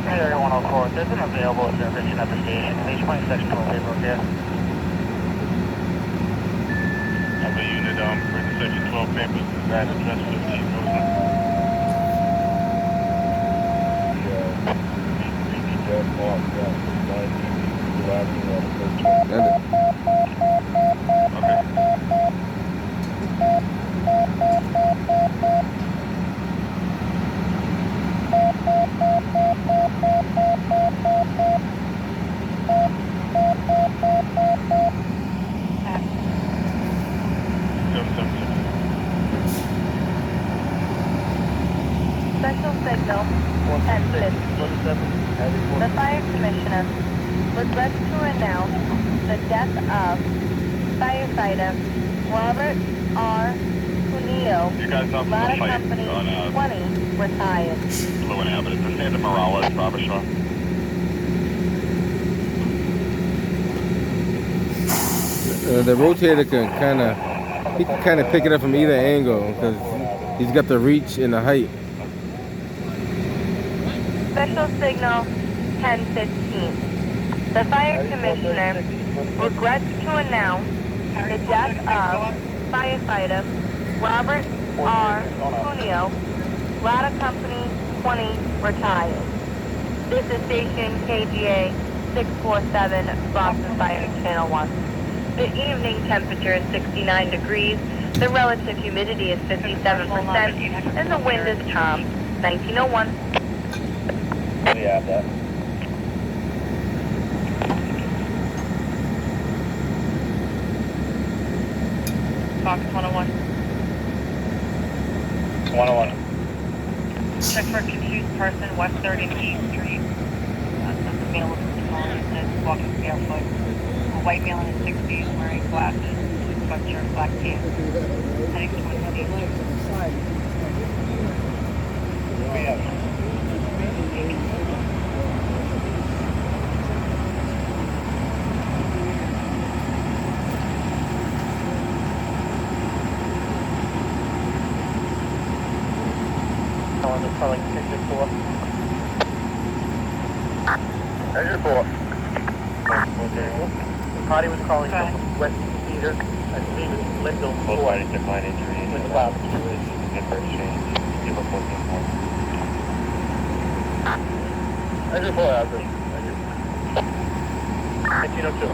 Area 104, there's an available intervention at the station. H point section 12 paper, okay? Have a unit for the section 12 papers. Is that address 15 Roseland? Okay. Special signal 1050. The fire commissioner regrets to announce the death of firefighter Robert R. Cunillo, You guys off Ladder the fight Company on 20, retired. Blue Inhabited. This is Morales, Barbershop. The rotator can kind of pick it up from either angle because he's got the reach and the height. Special signal 1015. The fire commissioner regrets to announce the death of firefighter Robert R. Cunillo, Ladder Company 20, retired. This is station KGA 647, Boston Fire Channel 1. The evening temperature is 69 degrees, the relative humidity is 57%, and the wind is calm, 1901. We have that. Fox 101. 101. Check for a confused person, West 38th Street. That's a male with walking barefoot. A white male in his 60s wearing glasses, sweatshirt, black pants. Heading towards the station. We have it. It's probably like 6-4. Exit 4. The party was calling from West Cedar, I believe it's Linville. Both parties decline injury. With the cloud. Different exchange. Give up 14 points. Exit 4 out there. 1502.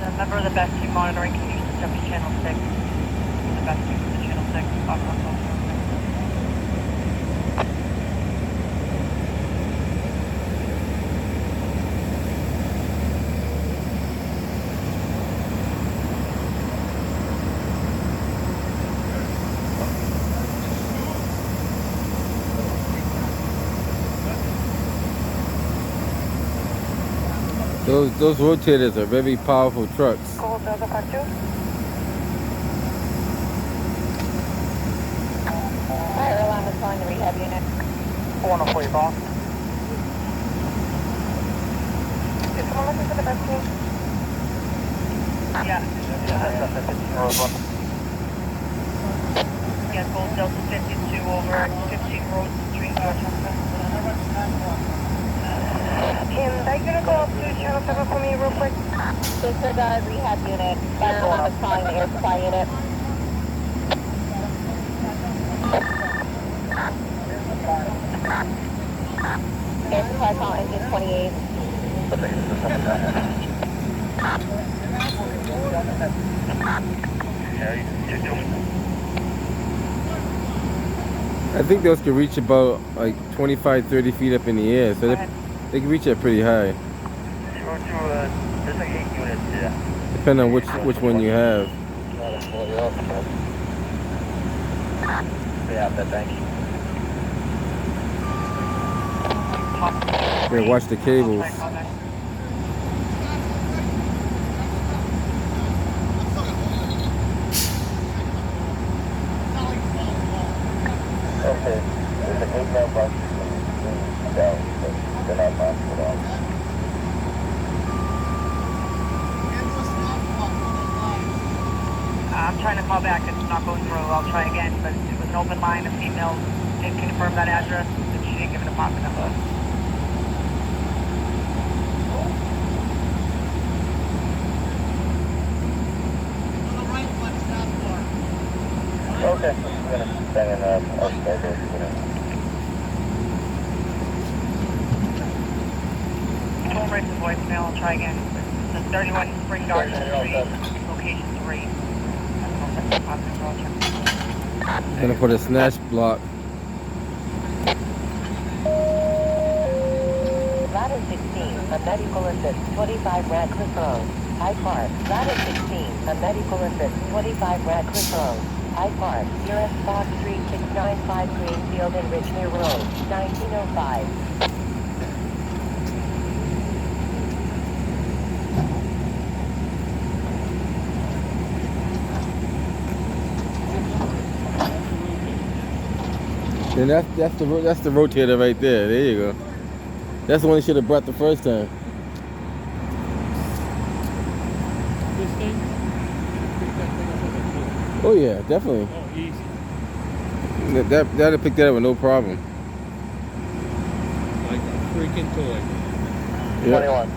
A member of the best team monitoring can use the step to channel 6. The best team to channel 6. Fox 101. Those rotators are very powerful trucks. Cool, Delta Fox 2. Fire alarm is calling the rehab unit. 104, boss. Is someone looking for the best team? Yeah. That's 15 Roseland. Yeah, Gold Delta 52 over 15 Rose Street, Dorchester. K Are you gonna go up to Channel 7 for me real quick? Disregard rehab unit. I was calling the air supply unit. Air supply call engine 28. I think those can reach about like 25, 30 feet up in the air, so they can reach it pretty high. There's like 8 units here. Depending on which one you have. Yeah, thank you. Yeah, watch the cables. Okay, there's an 8 mailbox down, but they're not marked at all. I'm trying to call back. It's not going through. I'll try again, but it was an open line. A female did confirm that address, but she didn't give an apartment number. Okay, I'm gonna bang in upstairs, Phone right to voicemail. I'll try again. It's 31 Spring Garden Street, location 3. Gonna put a snatch block. Ladder 16, a medical assist, 25 Radcliffe Road, Hyde Park. Ladder 16, a medical assist, 25 Radcliffe Road, Hyde Park. Nearest box 3695 Greenfield and Richmere Road, 1905. And that's the rotator right there. There you go. That's the one you should have brought the first time. This thing? Oh yeah, definitely. Oh, easy. That'll pick that up with no problem. Like a freaking toy. Yeah. 21.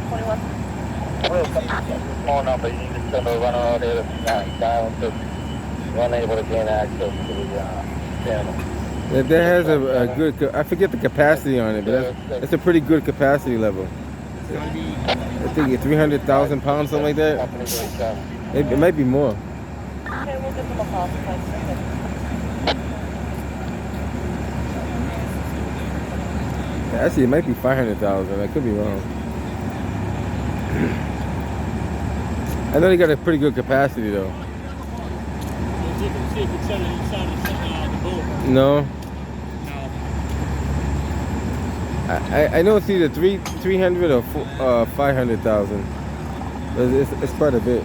21. Small number, you need to send a runner out here to dial to unable to gain access to the channel. That has a good, I forget the capacity on it, but that's a pretty good capacity level. It's gotta be. I think 300,000 pounds, something like that. It might be more. Okay, we'll give them a call. Actually, it might be 500,000. I could be wrong. I know they got a pretty good capacity though. See if it's selling inside the boat. No, No. I know it's either 300 or 500,000. It's quite a bit.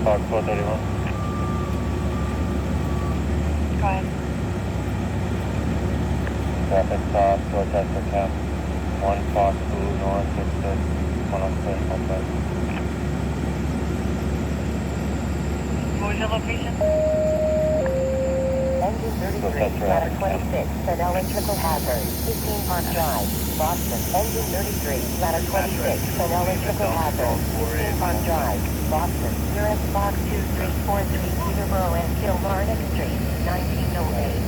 Park 431. Go ahead. Traffic stop, Rotator Cap. 1 Fox 2 North 66 106 outside. What was your location? Engine 33, ladder 26, Fennell and Triple Hazard, 15 Park Drive, Boston. Engine 33, ladder 26, Fennell and Triple Hazard, 15 Park Drive, Boston. Nearest box 2343, Peterborough and Kilmarnock Street, 1908.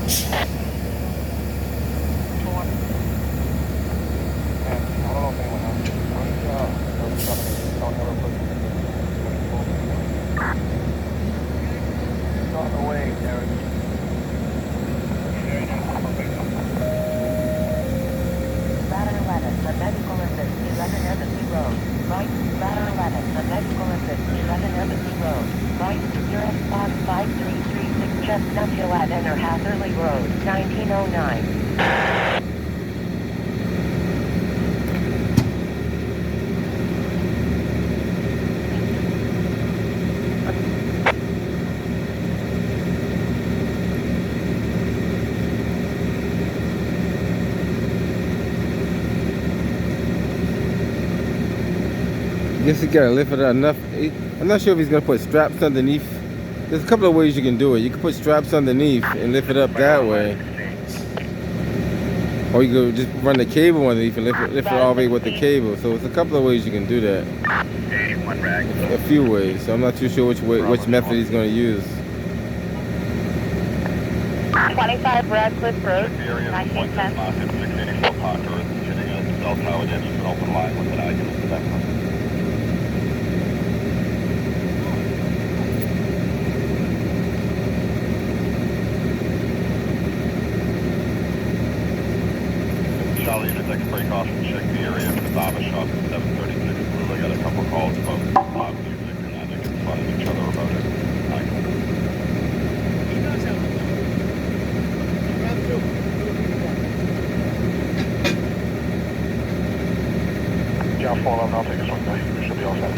I don't know if anyone else is Road, 1909. Guess you gotta lift it up enough. I'm not sure if he's gonna put straps underneath. There's a couple of ways you can do it. You can put straps underneath and lift it up that way. Or you could just run the cable underneath and lift it all the way with the cable. So it's a couple of ways you can do that. A few ways. So I'm not too sure which method he's gonna use. 25 Radcliffe Road, 1910. Charlie, unit next break off and check the area for the barber shop at 736 Blue. I got a couple calls about pop music and they're making fun of each other about it. Yeah, I'll follow up. I'll take this one back. We should be all set.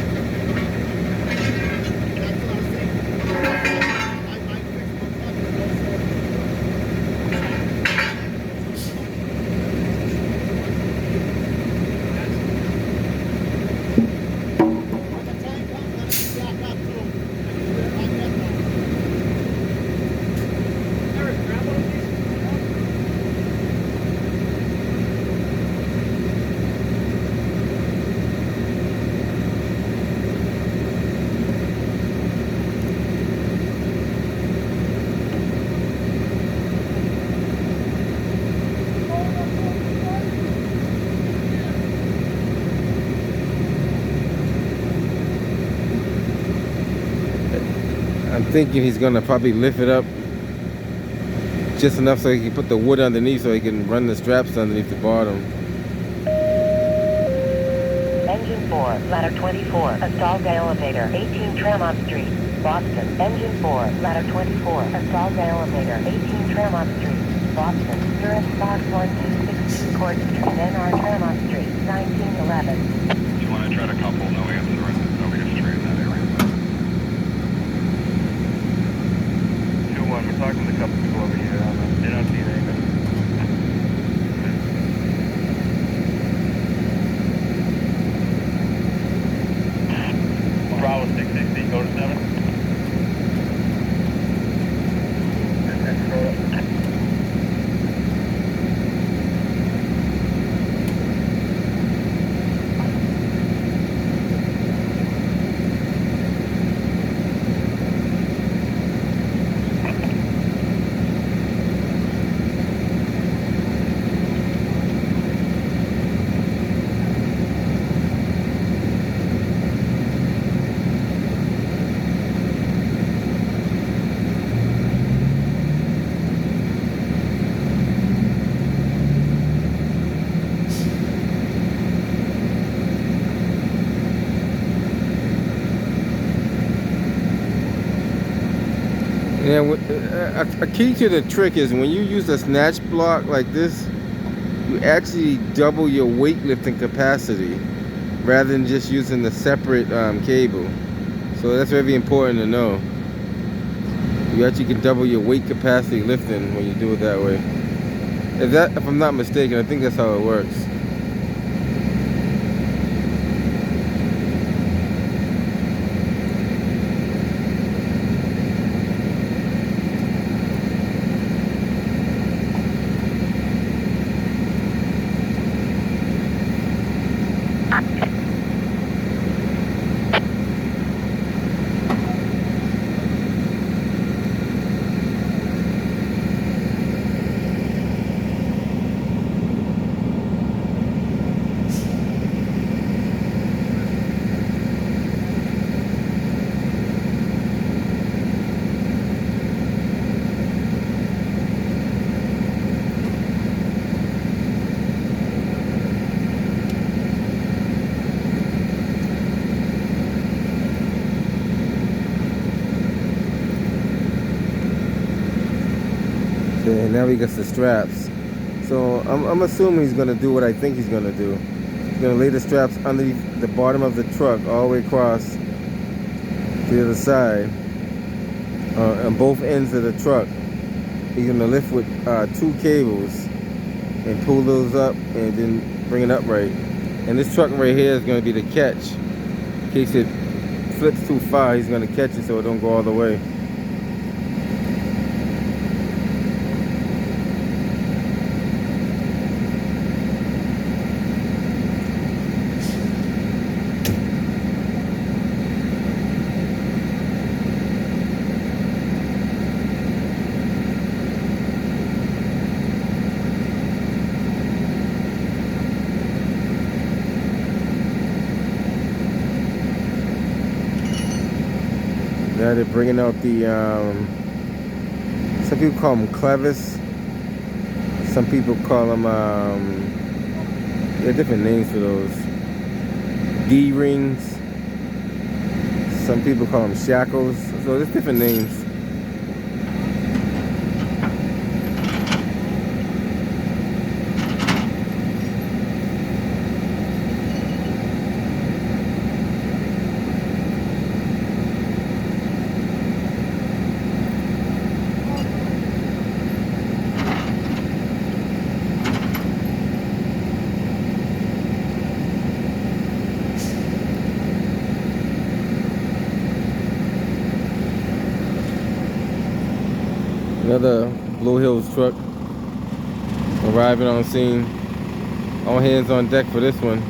I'm thinking he's gonna probably lift it up just enough so he can put the wood underneath so he can run the straps underneath the bottom. Engine 4, ladder 24, install the elevator, 18 Tremont Street, Boston. Engine 4, ladder 24, install the elevator, 18 Tremont Street, Boston. Tourist box 1262 Court Street, NR Tremont Street, 1911. Do you want to try to couple? No answer. Nobody gets straight in that area. 2-1, we're talking to a couple people over here. They don't see anything. Bravo 660, go to 7. And a key to the trick is when you use a snatch block like this, you actually double your weightlifting capacity rather than just using the separate cable. So that's very important to know. You actually can double your weight capacity lifting when you do it that way. If I'm not mistaken, I think that's how it works. And now he gets the straps. So I'm assuming he's gonna do what I think he's gonna do. He's gonna lay the straps underneath the bottom of the truck all the way across to the other side, on both ends of the truck. He's gonna lift with 2 cables and pull those up and then bring it upright. And this truck right here is gonna be the catch. In case it flips too far, he's gonna catch it so it don't go all the way. Now they're bringing out the, some people call them clevis. Some people call them, there are different names for those. D-rings. Some people call them shackles. So there's different names. Another Blue Hills truck arriving on scene. All hands on deck for this one.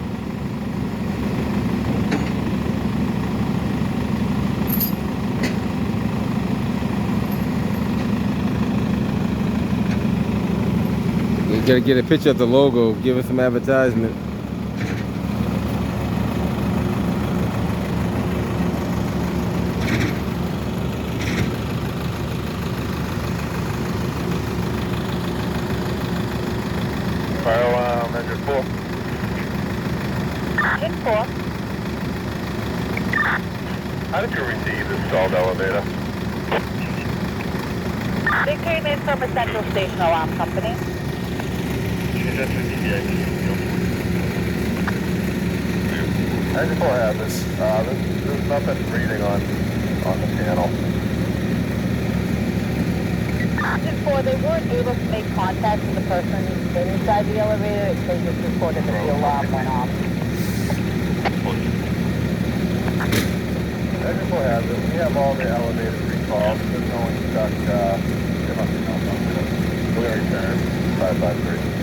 You gotta get a picture of the logo, give us some advertisement. Fire alarm, engine 4. Engine 4. How did you receive this stalled elevator? They came in from a Central Station Alarm Company. Engine 4 has this. There's nothing reading on the panel. Engine 4, they weren't able to make contact with the person inside the elevator. They just reported that the alarm went off. Engine 4 has it. We have all the elevators recalled. There's no one stuck. There must be no something. We're going to return 553.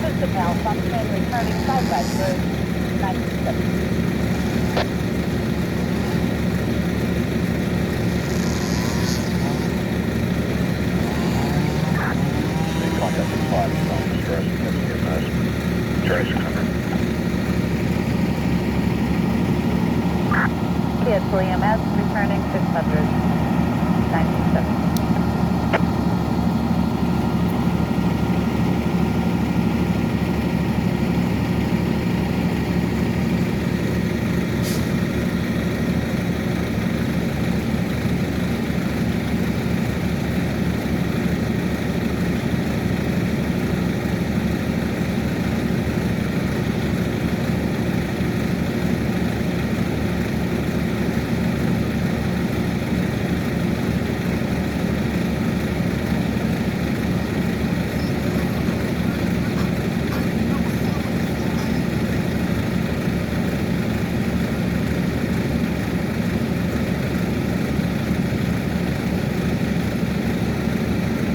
System malfunction, returning 553, 97. Contact with 5 is not distress. Journey 600. Cancel EMS, returning 600, 97.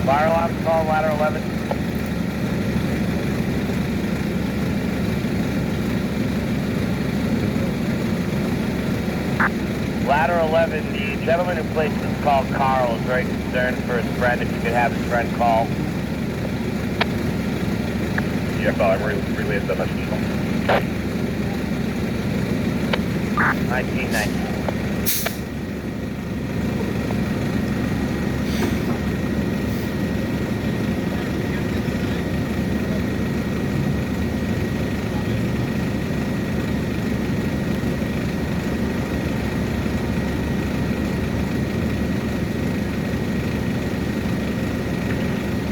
Fire alarm call, ladder 11. Ladder 11, the gentleman who placed this call, Carl, is very concerned for his friend. If you could have his friend call. Yeah, I'll relay the message. 1990.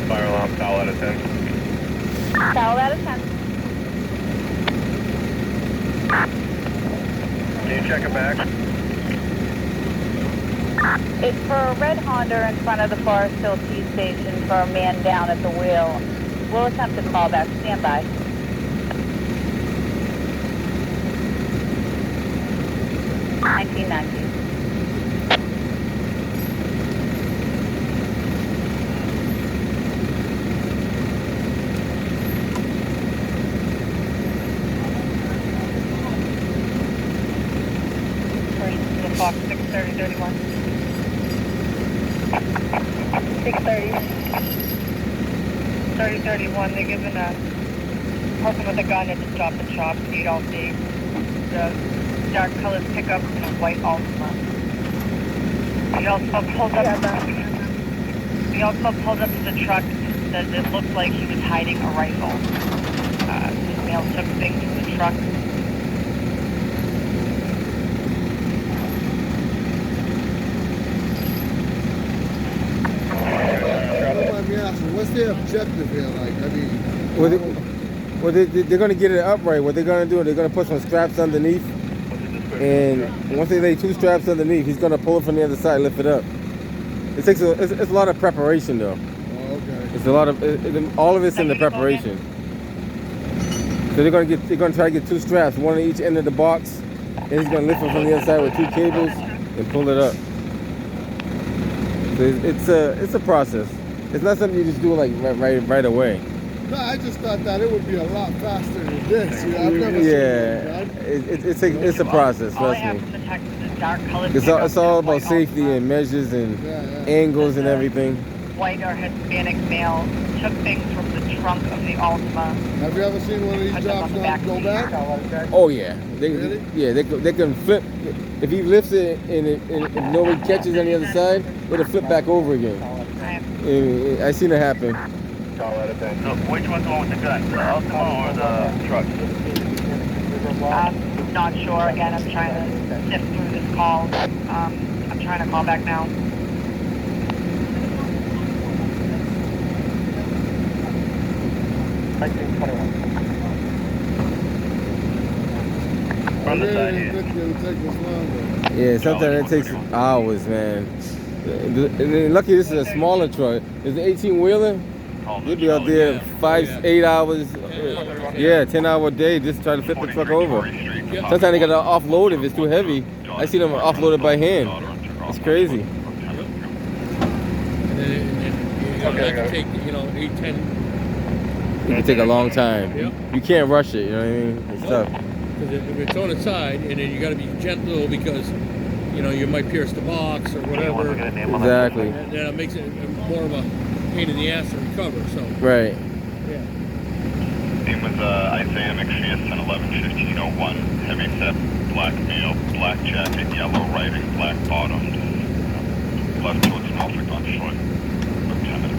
Fire alarm, foul out of 10. Foul out of 10. Can you check it back? It's for a red Honda in front of the Forest Hill T station for a man down at the wheel. We'll attempt to call back. Stand by. $19.90. The Fox 630-31. 630. 30-31. They're giving a person with a gun at the Stop and Shop, 8 all day. The dark colored pickup and a white Altima. He also pulled up to the truck that it looked like he was hiding a rifle. This male took things from the truck. What's their objective here? Like, I mean, They're going to get it upright. What they're going to do, they're going to put some straps underneath. And once they lay 2 straps underneath, he's going to pull it from the other side, lift it up. It takes it's a lot of preparation, though. oh, okay. It's a lot of all of it's in the preparation. So they're going to try to get 2 straps, one on each end of the box, and he's going to lift it from the other side with 2 cables and pull it up. So it's a process. It's not something you just do like right away. No, I just thought that it would be a lot faster than this. You know, I've never seen it. It's a process. All I Trust have me. from the text is a dark colored It's pickup all and a about white safety Altima. and measures and angles and everything. White or Hispanic male took things from the trunk of the Altima. Have you ever seen one of these Put them jobs on the not back go seat. back? Oh yeah, Really? they can flip. If he lifts it and if nobody catches on the other side, it'll flip back over again. I seen it happen. Foul out of 10. So which one's the one with the gun? The Altima or the truck? I'm not sure. Again, I'm trying to sift through this call. I'm trying to call back now. I really didn't think it would take this long. Yeah, sometimes it takes hours, man. And lucky this is a smaller truck. It's an 18-wheeler. You'll be out there 8 hours. Yeah, 10-hour day just trying to flip the truck over. Sometimes they got to offload if it's too heavy. I see them offload it by hand. It's crazy. And then that can take, 8, 10. It can take a long time. Yep. You can't rush it, you know what I mean? It's tough. Because if it's on its side, and then you got to be gentle because, you might pierce the box or whatever. Exactly. And then it makes it more of a pain in the ass to recover. So. Right. Yeah. Name was Isaiah McPherson, 11-1501. Heavy set, black male, black jacket, yellow writing, black bottomed. Left towards Norfolk on foot. Lieutenant.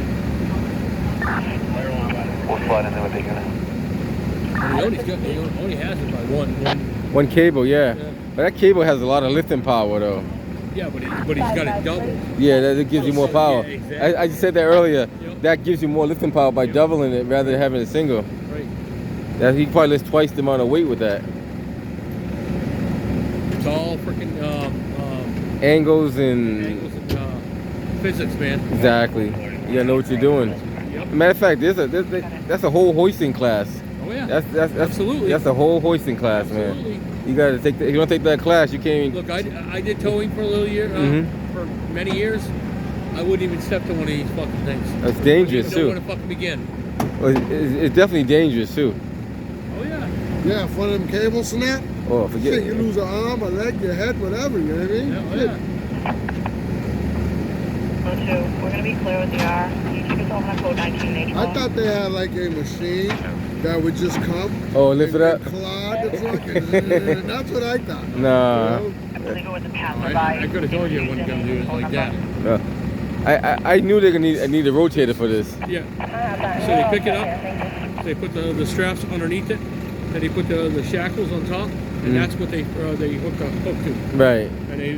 We'll slide in there with the unit. He only has it by One cable, yeah. Yeah. But that cable has a lot of lifting power, though. Yeah, but he's got it doubled. Yeah, that gives you more power. Yeah, exactly. I just said that earlier. Yep. That gives you more lifting power by doubling it rather than having a single. Right. He probably lifts twice the amount of weight with that. It's all freaking Angles and angles and physics, man. exactly. You gotta know what you're doing. Yep. Matter of fact, that's a whole hoisting class. Oh yeah. That's Absolutely. That's a whole hoisting class, Absolutely. man. You gotta take if you don't take that class, you can't even. Look, I did towing for a little year, for many years. I wouldn't even step to one of these fucking things. It's dangerous I wouldn't too. know where to fucking begin. Well, it's definitely dangerous too. Oh yeah. Yeah, if one of them cables snap, Oh, forget shit, it. you lose an arm, a leg, your head, whatever, you know what I mean? Yeah, oh, Shit. yeah. 02, we're going to be clear with the R. Can you take us over on code 19H? I thought they had like a machine that would just come. Oh, lift it up. and clog the truck, and that's what I thought. Nah. You know? I believe it was a passerby. I could have told you I wasn't gonna do it like that. I knew they're gonna need a rotator for this. Yeah. So they pick it up. They put the straps underneath it. Then they put the shackles on top, and that's what they hook to. Right. And they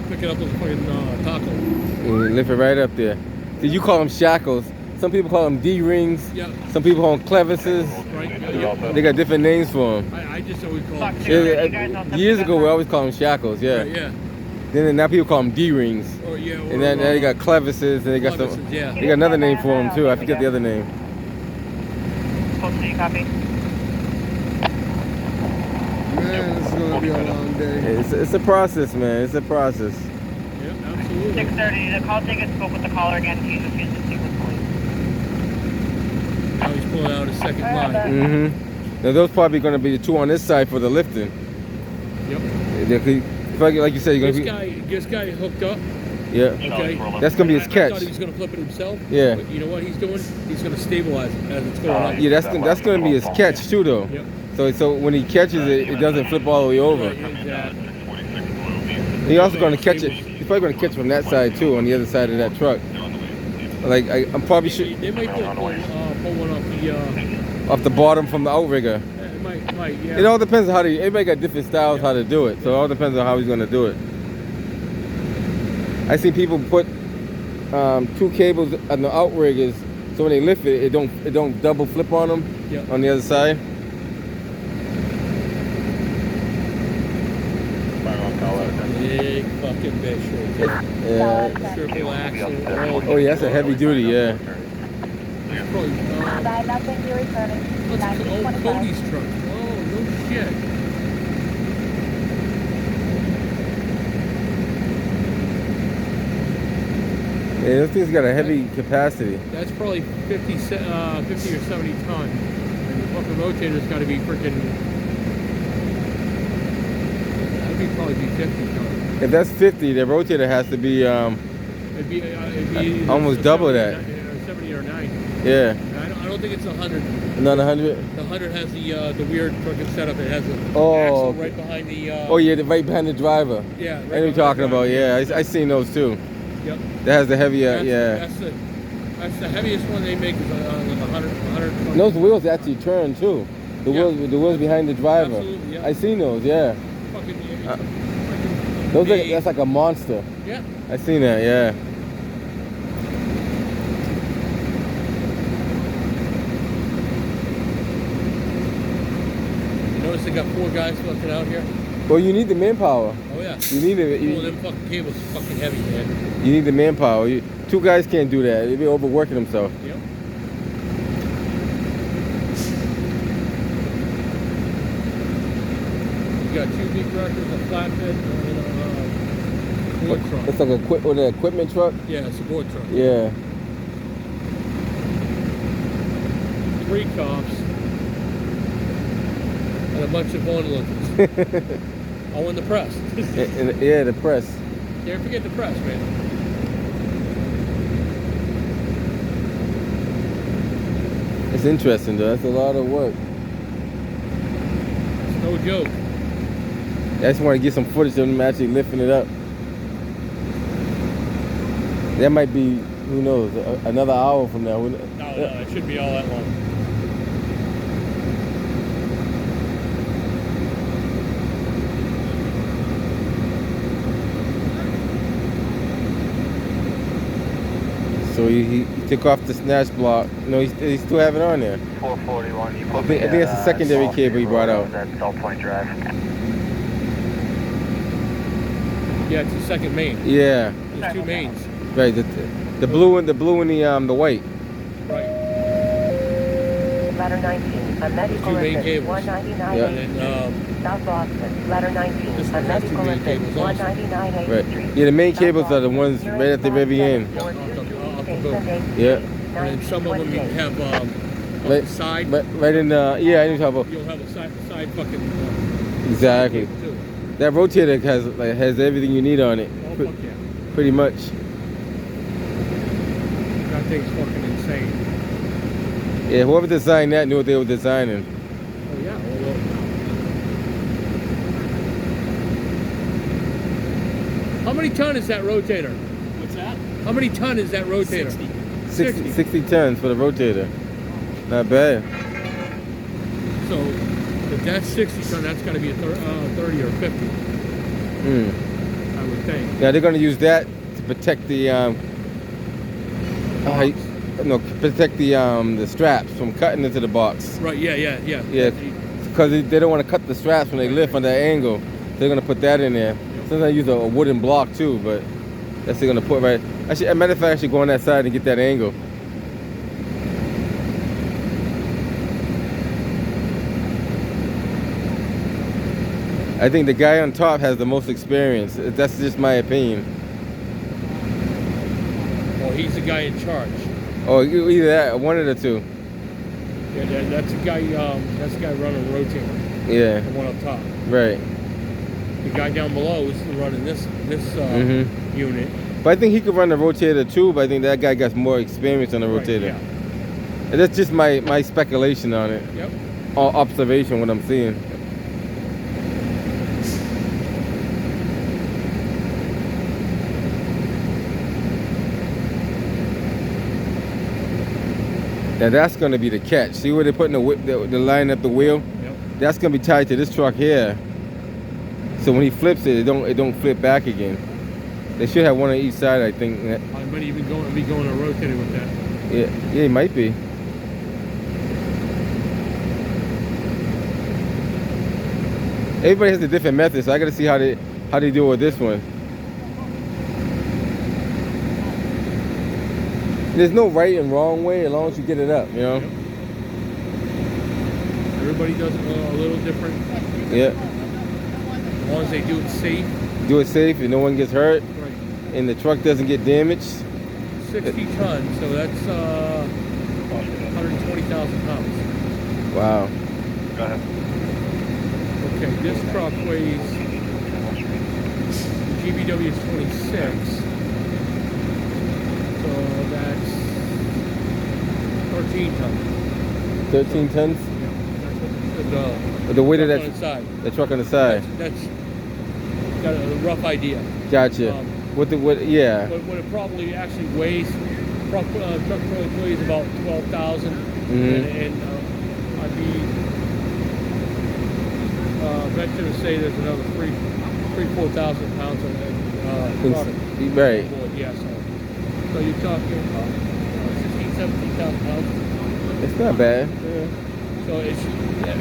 pick it up with a fucking taco. And lift it right up there. See, you call them shackles. Some people call them D-rings. Yeah. Some people call them clevises. Right. Yeah. They got different names for them. I just always call them. Years ago, we always call them shackles. Yeah. Right, yeah. Then now people call them D-rings. Or yeah. Or, And then now they got clevises, and they got some. Clevises, yeah. They got another name for them too. I forget the other name. Supposed to copy. Man, it's gonna be a long day. It's a process, man. It's a process. Yeah, absolutely. 6:30. The call taker spoke with the caller again. He's refused to speak with police. Now he's pulling out a second line. Mm-hmm. Now those probably going to be the two on this side for the lifting. Yep. Like you said, you're going to be. This guy hooked up. Yeah. Okay. That's going to be his I catch. thought he was going to flip it himself. Yeah. But you know what he's doing? He's going to stabilize it as it's going up. Yeah, that's going to be his catch too, though. Yep. So when he catches it, it doesn't flip all the way over. Right, exactly. He's also going to catch it. He's probably going to catch it from that side too, on the other side of that truck. Like I'm probably sure They might pull one off the. off the bottom from the outrigger. It might, yeah. It all depends on how everybody got different styles how to do it. So it all depends on how he's going to do it. I see people put two cables on the outriggers, so when they lift it, it don't double flip on them. Yep. On the other side. Big fucking bitch right there. Yeah. Triple axle. Oh yeah, that's a heavy duty. Yeah. It's probably, what's old Cody's truck? Oh, no shit. Yeah, this thing's got a heavy capacity. That's probably 50 or 70 ton. And the fucking rotator's got to be freaking. That'd probably be 50 ton. If that's 50, the rotator has to be It'd be almost double that. 70 or 90. Yeah. I don't think it's 100. Not 100. The 100 has the weird fucking setup. It has an Oh. axle right behind the. Oh yeah, right behind the driver. Yeah. I know what you're talking about. Yeah, I seen those too. Yep. That has the heavy. That's Yeah. That's the heaviest one they make is like 100. Those wheels actually turn too. The wheels behind the driver. Absolutely, yeah. I seen those. Yeah. Fucking, Those that's like a monster. yeah. I seen that. Yeah. You notice they got 4 guys fucking out here? Well, you need the manpower. Oh yeah. You need it. Well, them fucking cables are fucking heavy, man. You need the manpower. Two guys can't do that. They'd be overworking themselves. Yep. You got 2 big tractors, a flatbed, and a board truck. It's like an equipment truck. Yeah, it's a board truck. Yeah. 3 cops and a bunch of onlookers. All in the press. Yeah, the press. Can't forget the press, man. It's interesting though. That's a lot of work. It's no joke. I just want to get some footage of them actually lifting it up. That might be, who knows, another hour from now. No, it shouldn't be all that long. So he took off the snatch block. No, he still have it on there. 441. You I think it's a secondary cable he brought out. That's South Point Drive. Yeah, it's the second main. Yeah. There's 2 mains. Right. The blue and the white. Right. Ladder 19, a medical 2 main assist, cables. 199 Yeah. And then, South Boston. Ladder 19, This a one has 2 medical main assist, cables also. 199 8th Right. Street. Yeah, the main South cables are the Boston. ones right at the very end. Off the boat. Yeah. And then some of them you have on Right. the side. Right in the, yeah, I know what you're You'll have a side fucking. Exactly. cable too. That rotator has everything you need on it. Oh, fuck yeah. Pretty much. That thing's fucking insane. Yeah, whoever designed that knew what they were designing. Oh yeah. Well, how many ton is that rotator? What's that? How many ton is that rotator? 60 tons for the rotator. Not bad. So if that's 60 ton, that's got to be a 30 or 50. Mm. I would think. Now they're going to use that to protect the protect the straps from cutting into the box. Right, yeah. Yeah, because they don't want to cut the straps when they lift on that angle. They're gonna put that in there. Sometimes they use a wooden block too, but that's they're gonna put right. As a matter of fact, I should go on that side and get that angle. I think the guy on top has the most experience. That's just my opinion. Well, he's the guy in charge. Oh, either that, one of the two. Yeah, that's the guy. That's the guy running Rotator. Yeah. The one up top. Right. The guy down below is running this unit. But I think he could run the Rotator too. But I think that guy got more experience on the Rotator. Right, yeah. And that's just my speculation on it. Yep. Or observation, what I'm seeing. Now that's going to be the catch. See where they're putting the line up the wheel? Yep. That's going to be tied to this truck here. So when he flips it, it don't flip back again. They should have one on each side, I think. I might even be going to Rotator with that. Yeah, it might be. Everybody has a different method, so I got to see how they deal with this one. There's no right and wrong way as long as you get it up, you know? Yep. Everybody does it a little different. Yeah. As long as they do it safe. Do it safe and no one gets hurt. Right. And the truck doesn't get damaged. 60 tons, so that's 120,000 pounds. Wow. Go ahead. Okay, this truck weighs, GVW is 26. So that's 13 tons. 13 tons? Yeah, that's The weight of truck that on the side. the truck on the side. That's got a rough idea. Gotcha. Yeah. What it probably actually weighs, truck probably weighs about 12,000, and I'd be venture to say there's another 4,000 pounds of product. Right. Yeah, so you're talking about 16,000, 17,000 pounds. It's not bad. Yeah. So it's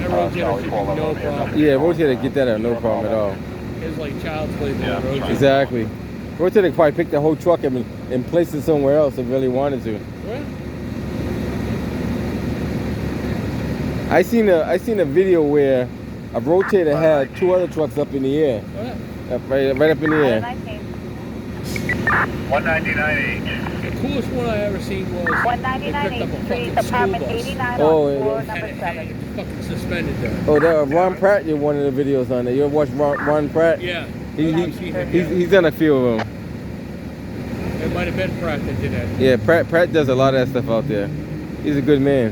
Rotator should be no problem. Yeah, Rotator get that out, no problem at all. It's like child's play on the Rotator. Exactly. Rotator could probably pick the whole truck up and place it somewhere else if it really wanted to. Yeah. I seen a video where a Rotator had two other trucks up in the air. Oh, yeah. Right up in the air. 199.8. The coolest one I ever seen was they picked up a fucking school bus. Oh, yeah. And it fucking suspended there. Oh, Ron Pratt did one of the videos on there. You ever watch Ron Pratt? Yeah. He's done a few of them. It might have been Pratt that did that. Yeah, Pratt does a lot of that stuff out there. He's a good man.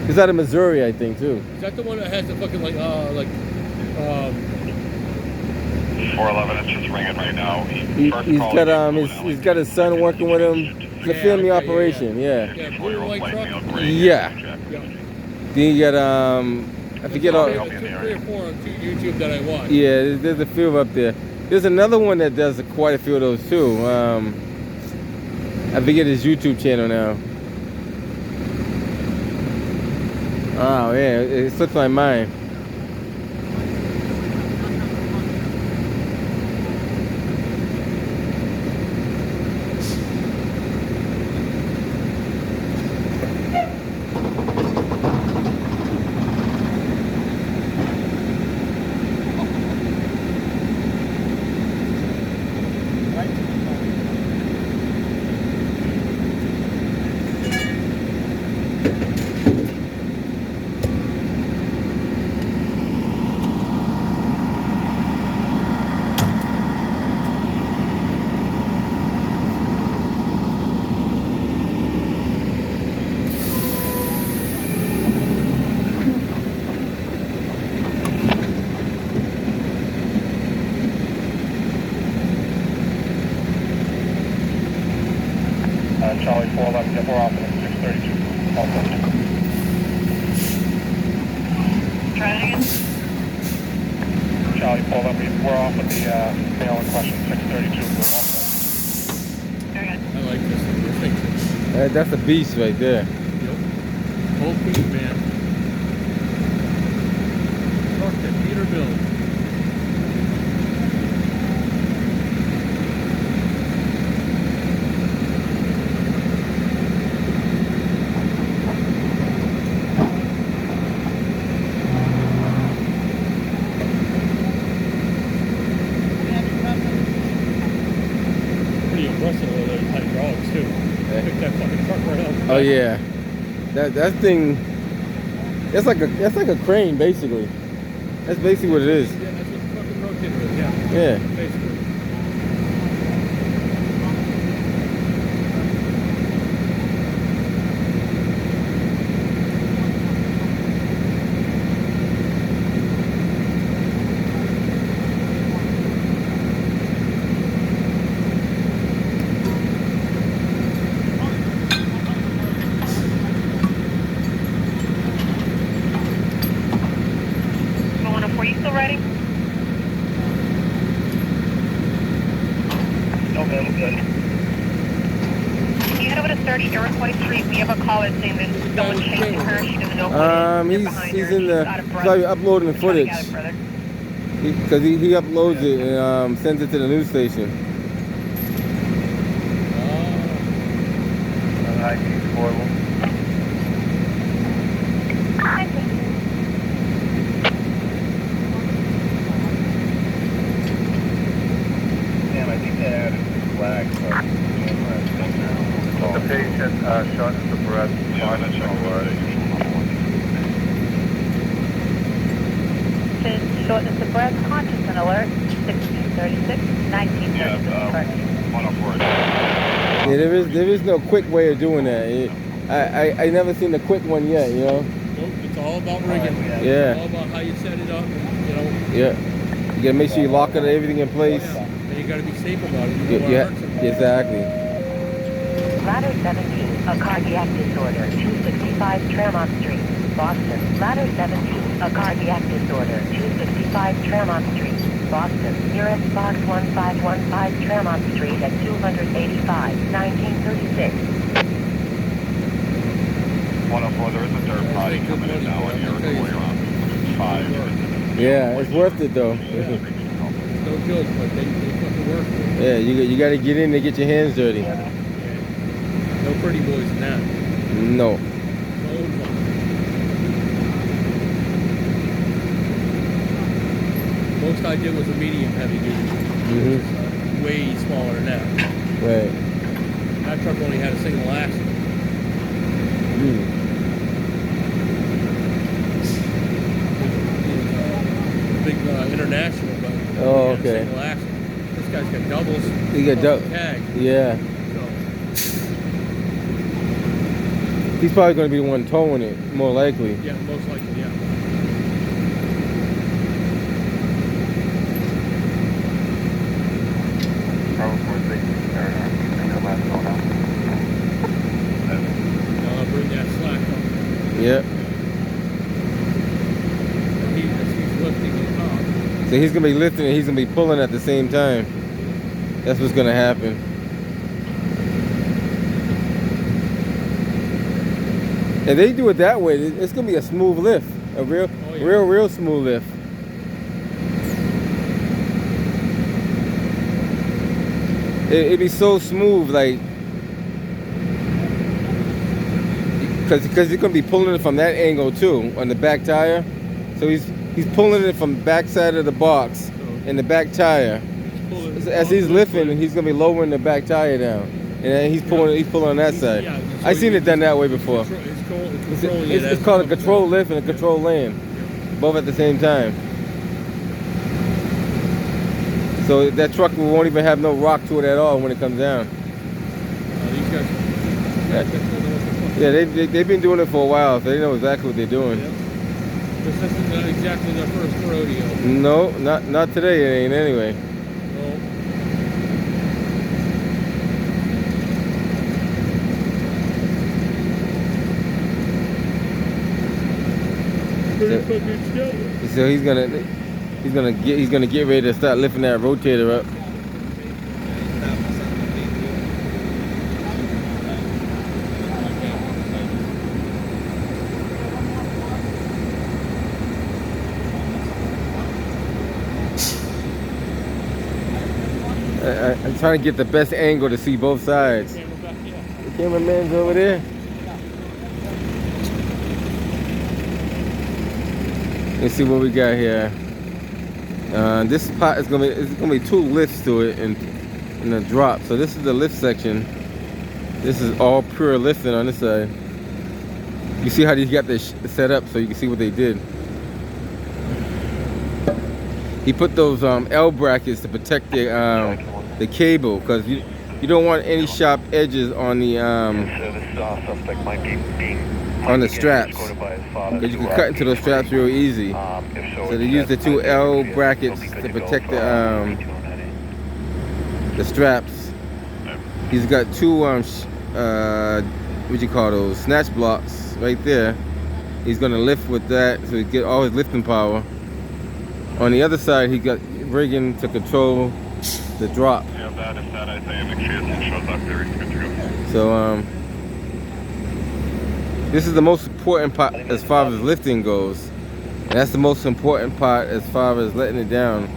He's out of Missouri, I think, too. Is that the one that has the fucking 411, it's just ringing right now. He's got his son working with him. It's a family operation, yeah. Yeah, blue and white truck. Yeah. Then you got I forget all. There's 3 or 4 on YouTube that I watch. Yeah, there's a few up there. There's another one that does quite a few of those too. I forget his YouTube channel now. Oh yeah, it slipped my mind. Charlie 411, we're off at 632. Try it again. Charlie 411, we're off at the male in question, 632. We're off. Very good. I like this thing. That's a beast right there. Yep. Whole piece, man. Truck that Peter built. Pretty impressive with those hydraulics too. Pick that fucking truck right up. Oh yeah, that thing. That's like a crane basically. That's basically what it is. Yeah, that's what the fucking rotator is. Yeah. Yeah. Basically. Were you still ready? No, man, I'm good. Can you head over to 30 Iroquois Street? We have a caller saying that someone's chasing her. She doesn't know who it is. He's in the probably uploading the footage because he uploads it and sends it to the news station. High-speed affordable. Damn, I think they added a flag. The patient shortness of breath. Yeah, I'm not sure Shortness of breath, conscious and alert, 1636, 1936, 104. Yeah, there is no quick way of doing that. I never seen the quick one yet, you know. Nope, it's all about rigging. Yeah. It's all about how you set it up, and, you know. Yeah. You gotta make sure you lock everything in place. Oh, yeah. And you gotta be safe about it. You don't Yeah, want to hurt somebody. exactly. Ladder 17, a cardiac disorder, 265 Tremont Street, Boston. Ladder 17, a cardiac disorder, 265 Tremont Street, Boston. Nearest box 1515 Tremont Street at 285, 1936. 104, there is a third party coming in now on Iroquois around 5. Yeah, it's worth it though. No joke, but they fucking work. Yeah, you got to get in and get your hands dirty. Yeah. No pretty boys in that. No. No fun. Most I did was a medium heavy duty. Mhm. Way smaller than that. Right. That truck only had a single axle. Big international, but Oh, he had a okay. single axle. This guy's got doubles. You got plus the tag. Yeah. So He's probably going to be the one towing it, more likely. yeah, most likely, yeah. Bring that slack up. Yep. And he's lifting the top. So he's going to be lifting and he's going to be pulling at the same time. That's what's going to happen. And they do it that way. It's going to be a smooth lift. A real smooth lift. It'd be so smooth, like, because you're gonna be pulling it from that angle too on the back tire. So he's pulling it from the back side of the box and the back tire. As he's lifting, he's gonna be lowering the back tire down, and then he's pulling on that side. Yeah, so I've seen it done that way before. It's called a control lift and a control land, both at the same time. So that truck won't even have no rock to it at all when it comes down. These guys. Yeah, they've been doing it for a while, so they know exactly what they're doing. Yep. This isn't exactly their first rodeo. No, not today. It ain't anyway. So he's gonna get ready to start lifting that rotator up. I'm trying to get the best angle to see both sides. The cameraman's over there. Let's see what we got here. This pot is gonna be 2 lifts to it and a drop. So this is the lift section. This is all pure lifting on this side. You see how these got this set up so you can see what they did. He put those L brackets to protect the cable, because you don't want any sharp edges on the straps, because you can cut into those straps real easy. So they use the 2 L brackets to protect the straps. He's got 2 what you call those, snatch blocks right there. He's gonna lift with that, so he get all his lifting power. On the other side, he got rigging to control the drop. Yeah, that I say in the case shows up there, good to go. So this is the most important part as far as lifting goes. And that's the most important part as far as letting it down.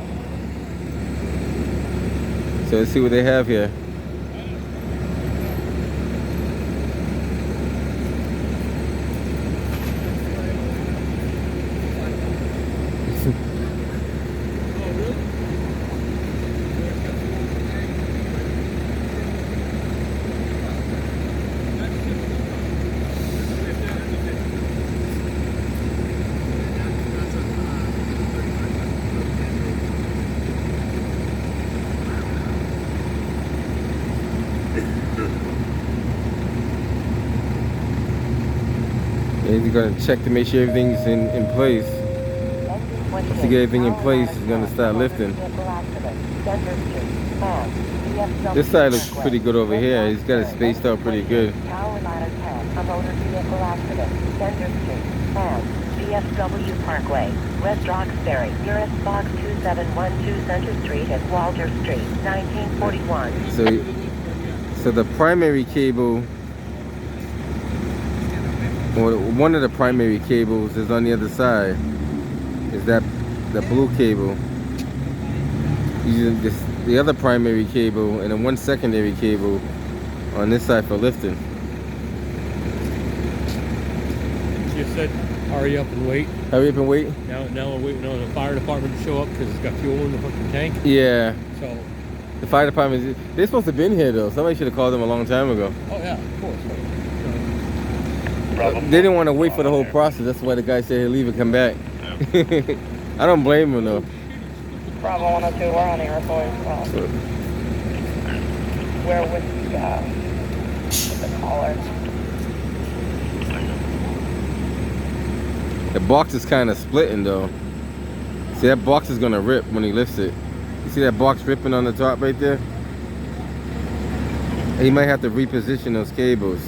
So let's see what they have here. And he's gonna check to make sure everything's in place. Once you get everything in place, he's gonna start lifting. This side looks pretty good over here. He's got it spaced out pretty good. BFW Parkway, West Roxbury, nearest box 2712 Center Street at Walter Street, 1941. So the primary cable, or one of the primary cables, is on the other side. Is that the blue cable? Using the other primary cable and then 1 secondary cable on this side for lifting. You said hurry up and wait. Hurry up and wait? Now we're waiting on the fire department to show up because it's got fuel in the fucking tank. Yeah. So. The fire department, they're supposed to have been here though. Somebody should have called them a long time ago. Oh yeah, of course. They didn't want to wait for the whole process. That's why the guy said he'll leave and come back. I don't blame him though. Bravo 102, we're on air for We're with the caller. The box is kind of splitting though. See, that box is gonna rip when he lifts it. You see that box ripping on the top right there? And he might have to reposition those cables.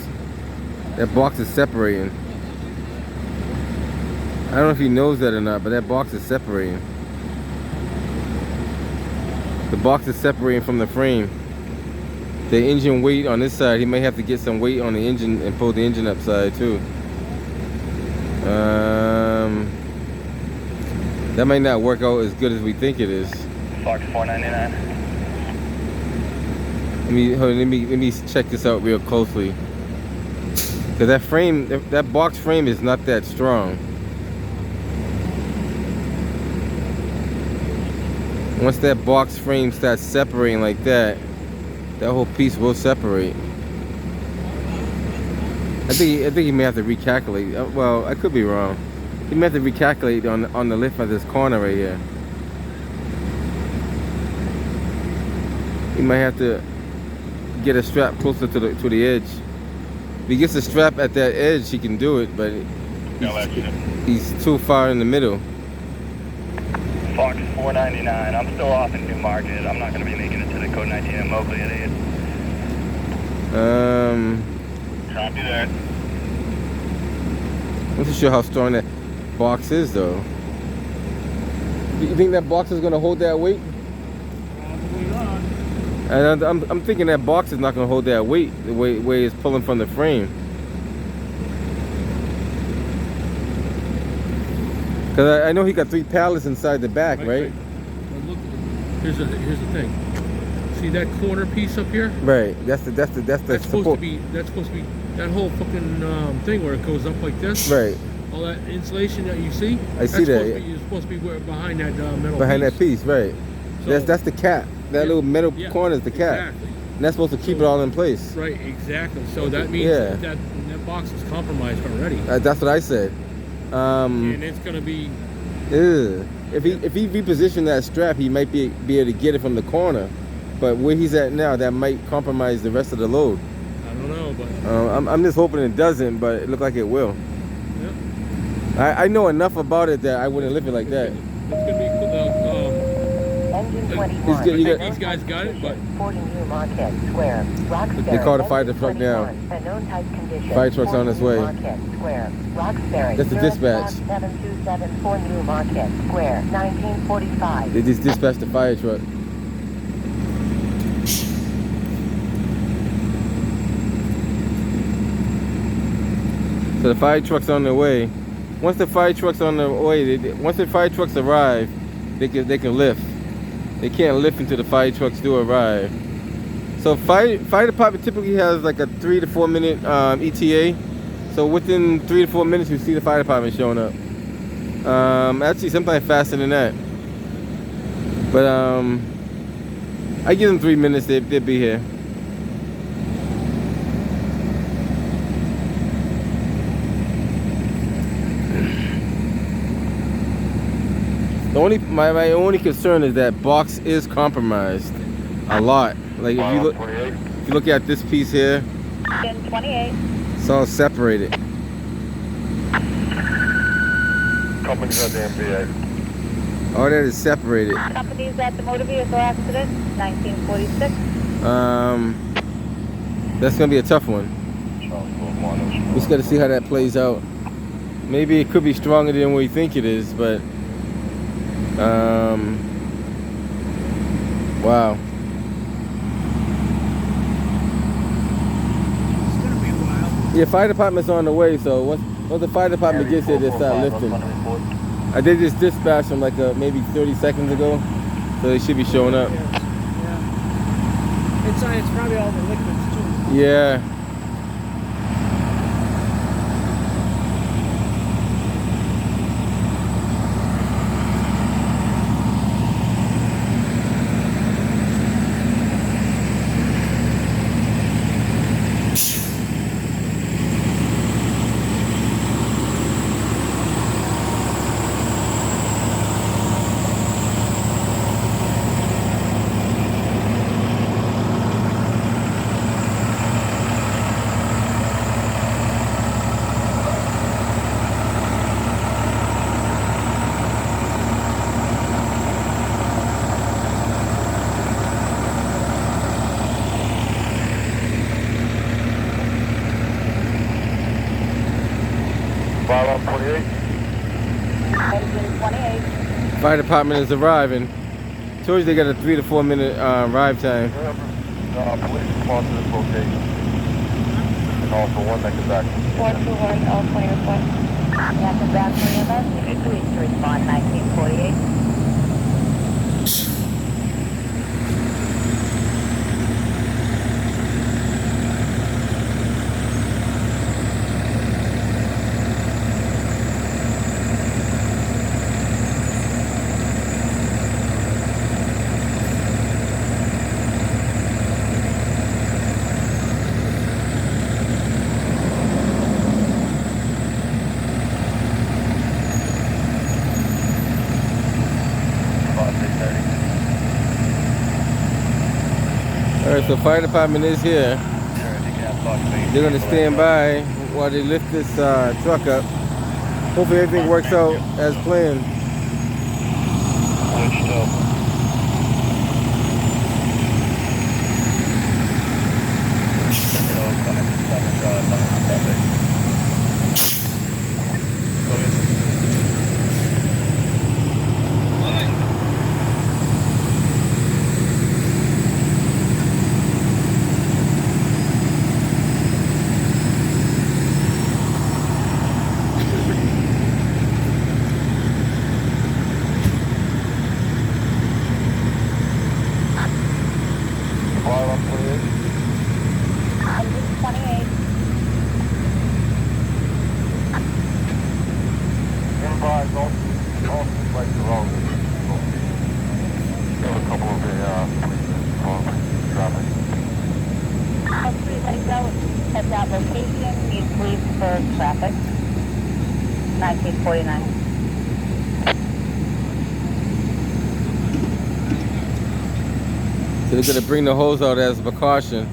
That box is separating. I don't know if he knows that or not, but that box is separating. The box is separating from the frame. The engine weight on this side, he may have to get some weight on the engine and pull the engine upside too. That might not work out as good as we think it is. Fox 499. Let me check this out real closely. Cause that frame, that box frame is not that strong. Once that box frame starts separating like that, that whole piece will separate. I think he may have to recalculate. Well, I could be wrong. He may have to recalculate on the lift of this corner right here. He might have to get a strap closer to the edge. If he gets a strap at that edge, he can do it, but he's too far in the middle. Fox 499. I'm still off in Newmarket. I'm not going to be making it to the code 19 in Mobley at 8. Copy that. I'm not sure how strong that box is, though. You think that box is going to hold that weight? And I'm thinking that box is not going to hold that weight the way it's pulling from the frame. Because I know he got 3 pallets inside the back, right? Well, look, here's the thing. See that corner piece up here? Right. That's the That's supposed support. to be. That's supposed to be that whole fucking thing where it goes up like this. Right. All that insulation that you see. I see that. It's supposed to be behind that metal. Behind piece. that piece, right? So, That's the cap. That little metal yeah, corner is the cap. Exactly. And that's supposed to keep it all in place. Right. Exactly. So that means Yeah. that box is compromised already. That's what I said. And it's gonna be. Ew. If he repositioned that strap, he might be able to get it from the corner. But where he's at now, that might compromise the rest of the load. I don't know, but. I'm just hoping it doesn't, but it looked like it will. Yeah. I know enough about it that I wouldn't lift it like that. It's gonna be cool. Engine He's good, you got- These guys got it, but 40 Newmarket Square, Roxbury. They called a fire truck now. Unknown type condition. Fire truck's on its way. Newmarket Square, Roxbury. That's the dispatch. 7274 Newmarket Square, 1945. They just dispatched the fire truck. So the fire truck's on their way. Once the fire truck's on their way, once the fire trucks arrive, they can lift. They can't lift until the fire trucks do arrive. So fire department typically has like a 3 to 4 minute ETA. So within 3 to 4 minutes, you see the fire department showing up. Actually, sometimes faster than that. But I give them 3 minutes. They'll be here. My only concern is that box is compromised a lot. Like if you look at this piece here, 28. it's all separated. Company's at the MVA. All that is separated. Companies at the motor vehicle accident, 1946. That's gonna be a tough one. We just gotta see how that plays out. Maybe it could be stronger than we think it is, but wow. Yeah, fire department's on the way, so once the fire department gets here, they'll start lifting. I did just dispatch them like maybe 30 seconds ago, so they should be showing up. Yeah. It's probably all the liquids too. Yeah. Engine 28. Fire department is arriving. Told you they got a 3 to 4 minute arrive time. Police respond to this location. And also one that is active. 421, all 20 report. Captain Battery MS, please to respond 1948. Alright, so fire department is here. They're gonna stand by while they lift this truck up. Hopefully everything works out as planned. for traffic. 1949. So they're gonna bring the hose out as a precaution,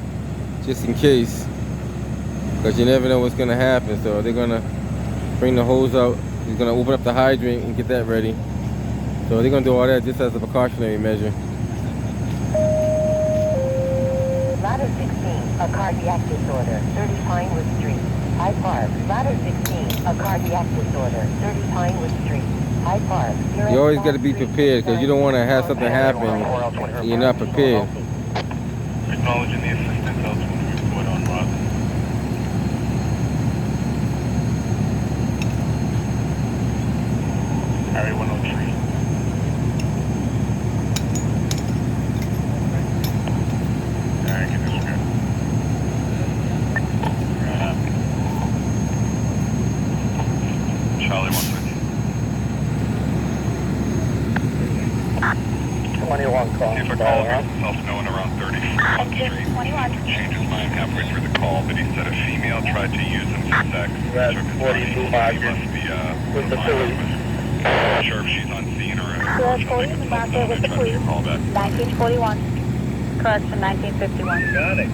just in case, because you never know what's gonna happen. So they're gonna bring the hose out. He's gonna open up the hydrant and get that ready. So they're gonna do all that just as a precautionary measure. Ladder 16, a cardiac disorder, 30 Pinewood Street, Hyde Park. Ladder 16, a cardiac disorder, 30 Pinewood Street, Hyde Park. You always got to be prepared because you don't want to have something happen and you're not prepared. Acknowledging the assistance of the report on Rob. Harry 103. Alright, get this good. Charlie 150. 21 call. See if a caller makes himself known around 34th Street. 21. Changed his mind halfway through the call, but he said a female tried to use him for sex. That's Took his 42 money. He Margaret. must be With the police. Not sure if she's on scene or if she'll make himself known and try to get a call back. 1941. Correction, 1951. Got it.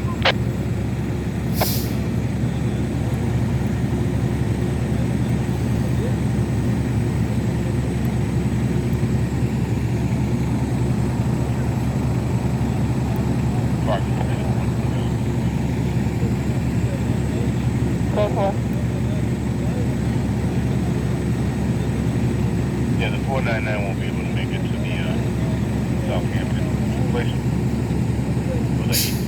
Yeah, the 499 won't be able to make it to the Southampton place. Will they eat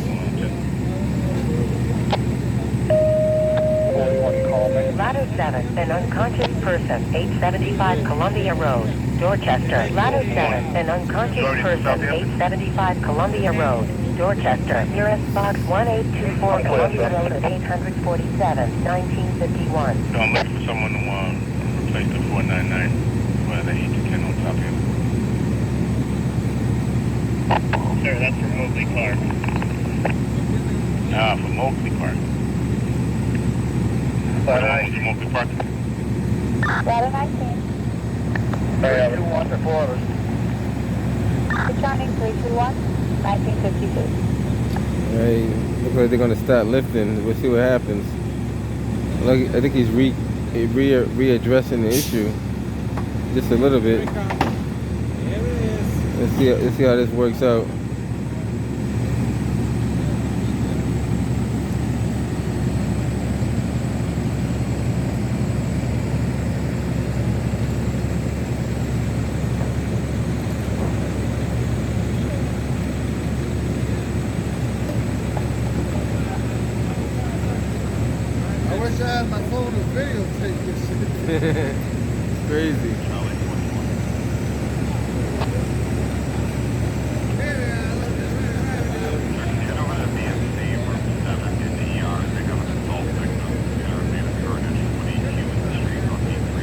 41 call me. Ladder 7, an unconscious person, 875 Columbia Road, Dorchester. Ladder 7, an unconscious person, 875 Columbia Road, Dorchester. Nearest box 1824 Columbia Road at 847, 1951. So I'm looking for someone to replace the 499, where the 810 on top here. Sir, that's for Mobley Clark. Nah, for Mobley Park. For Mobley Park. Ladder 19. 321 to Florida. Returning 321, 1952. Hey, looks like they're gonna start lifting. We'll see what happens. Look, I think he's readdressing the issue just a little bit. Let's see how this works out. I wish I had my phone to videotape this shit. Crazy. Head over to the BNC, room 7, in the ER. They have an assault victim. Made a carnage, 20 Cuban Street on B3.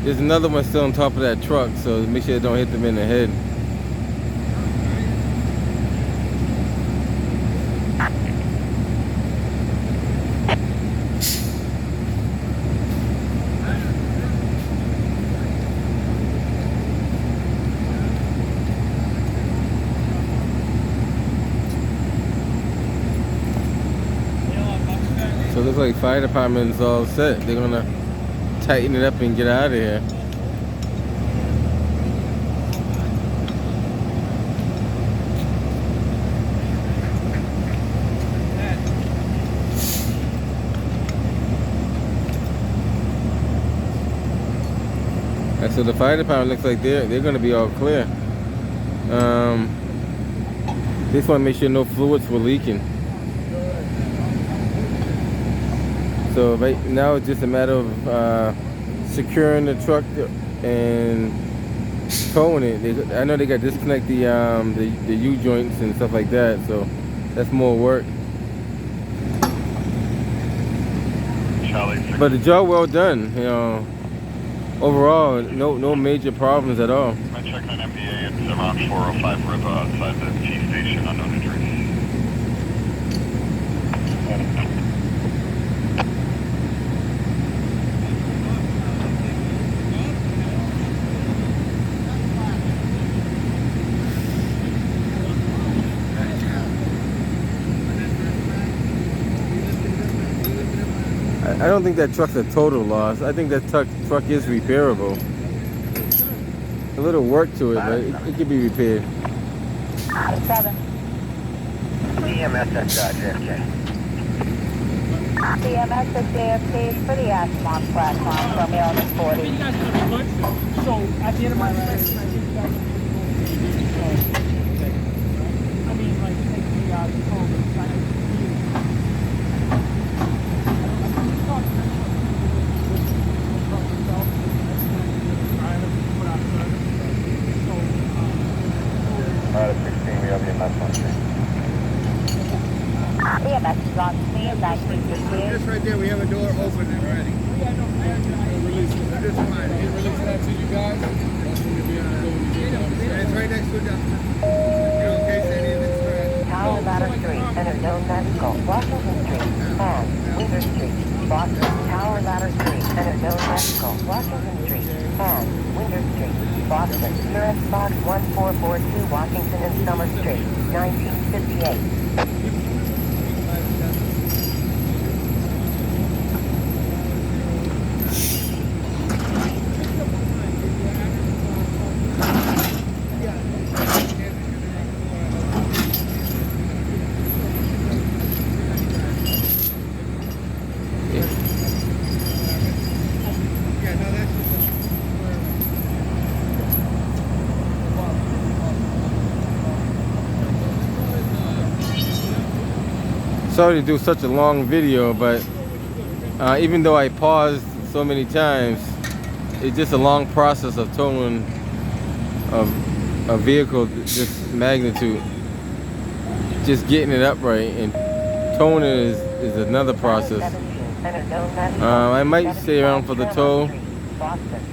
There's another one still on top of that truck, so make sure it don't hit them in the head. So it looks like fire department's all set. They're gonna tighten it up and get out of here. And so the fire department looks like they're gonna be all clear. They just want to make sure no fluids were leaking. So right now it's just a matter of securing the truck and towing it. I know they got to disconnect the U-joints and stuff like that, so that's more work. But the job well done, you know. Overall, no major problems at all. I checked on MDA. It's around 405 River outside the T station, unknown injuries. I don't think that truck's a total loss. I think that truck is repairable. A little work to it, but it could be repaired. 7. EMS at JFK. CMS at JFK for the Ashmont platform from the on 40. You guys are gonna be good. So at the end of my inspection, I think you guys are going to go. I mean, like, take the COVID. I can Out of 16, we have the EMS on scene. EMS is on scene, 1958. Just right there, we have a door open already. Release it. Just fine. Release that to you guys. It's right next to the in case any of it's scratched. Tower Ladder Street, Center Zone Medical, Washington Street, and Winter Street, Boston. Tower Ladder Street, Center Zone Medical, Washington Street, and Winter Street, Boston. Nearest box 1442, Washington and Summer Street, 1958. Sorry to do such a long video, but even though I paused so many times, it's just a long process of towing a vehicle this magnitude. Just getting it upright and towing it is another process. I might stay around for the tow,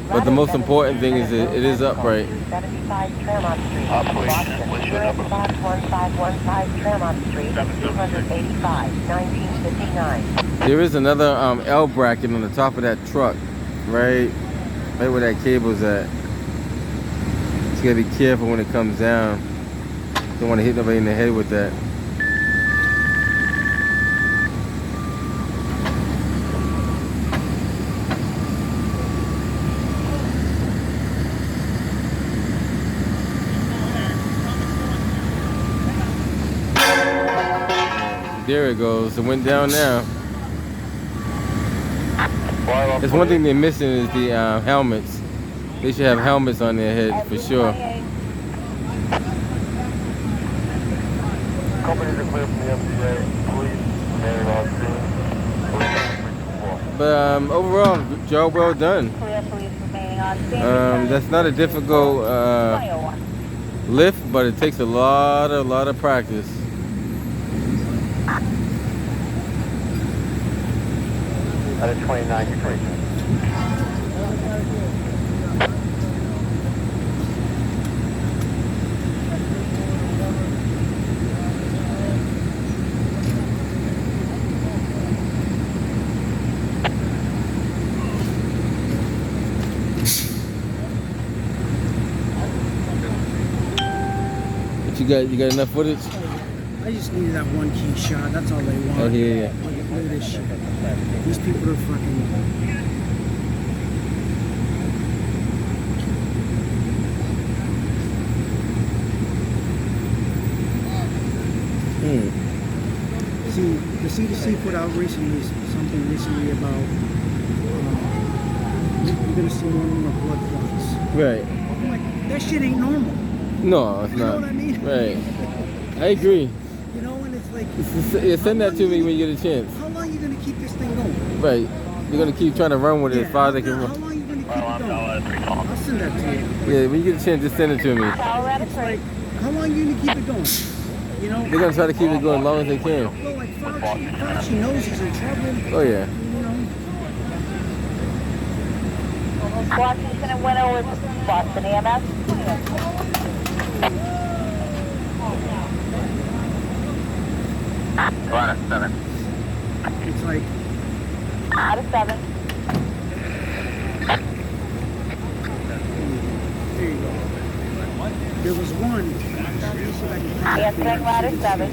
but the most important thing is it is upright. 75 Tremont Street, Boston. Nearest box 1515 Tremont Street, 285, 1959. There is another L bracket on the top of that truck, right where that cable's at. So you gotta be careful when it comes down. Don't want to hit nobody in the head with that. There it goes. It went down now. There's one thing they're missing is the helmets. They should have helmets on their head for sure. Companies are clear from the MDA. Police remaining on scene. But overall, job well done. Clear, police remaining on scene. That's not a difficult lift, but it takes a lot of practice. Out of 29, you're correct. But you got enough footage? I just needed that one key shot. That's all they want. I hear ya. Look at this shit. These people are fucking. See, the CDC put out recently something about you're gonna see more and more blood clots. Right. I'm like, that shit ain't normal. No, it's You not. know what I mean? Right. I agree. You know, and it's like, Yeah, send that to me when you get a chance. how long are you gonna keep this thing going? Right. You're gonna keep trying to run with it as far as they can How run. long are you gonna keep it going? I'll send that to you. Yeah, when you get a chance, just send it to me. It's like, how long are you gonna keep it going? You know? They're gonna try to keep it going as long as they can. Well, like Fauci knows he's in trouble. Oh yeah. You know? Washington and Winnow with Boston EMS. Out of 7. It's like, Out of 7. there you go. There was one. Answering ladder 7.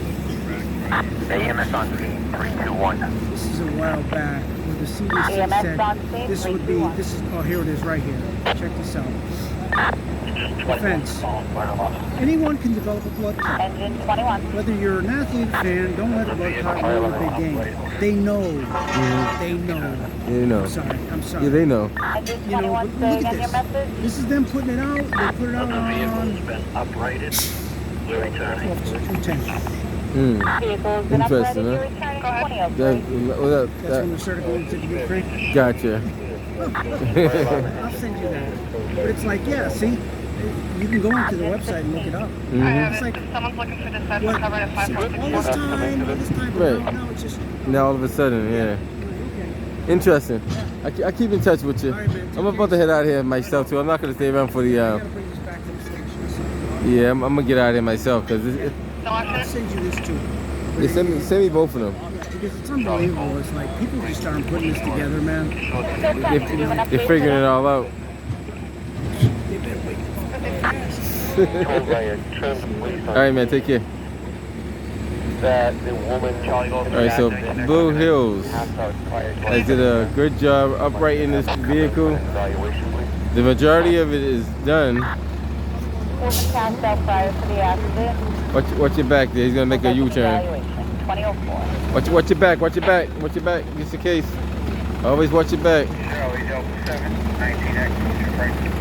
AMS on scene, 321. This is a while back where the CDC EMS said on scene, this would be, 321. this is, oh, here it is right here. Check this out. Offense. Anyone can develop a blood clot. Engine 21. Whether you're an athlete fan, don't let a blood clot ruin a big game. They know. They know. You know. I'm sorry. Yeah, they know. Engine You know, 21 but staying look at on your this. message. This is them putting it out. They put it out on Uprighted. 210. Vehicle's been Interesting, upgraded. huh? You're returning to That, 2003. That's when we started going to the Ukraine. gotcha. I'll send you that. But it's like, yeah, see, you can go onto the website and look it up. I have It's it. like, Someone's looking for this session what? covered at See, all this 5.6. time, but Right. now it's just, Now all of a sudden, yeah. okay. Interesting. I keep in touch with you. All right, man. I'm about to head out of here myself too. I'm not gonna stay around for the. I gotta bring this back to the station. Yeah, I'm gonna get out of here myself because I'll send you this too. they send me both of them. Because it's unbelievable. It's like people just aren't putting this together, man. They're figuring it all out. They better wake All right, man. Take care. That the woman, All right, so Blue Hills has did a good job uprighting this vehicle. The majority of it is done. Woman passed out prior to the accident. Watch your back there. He's gonna make a U-turn. Evaluation, 2004. Watch your back. Watch your back. Watch your back. Just in case. Always watch your back. Charlie Delta 7, 19X, right.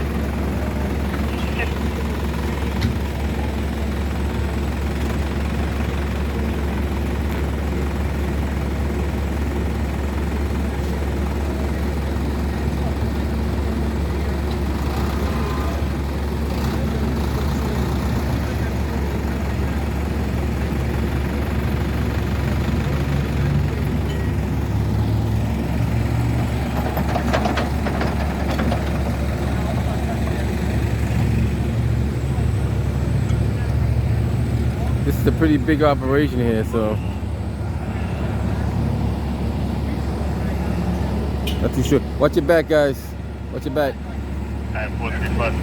This is a pretty big operation here, so not too sure. Watch your back, guys. Watch your back. I have 43 plus.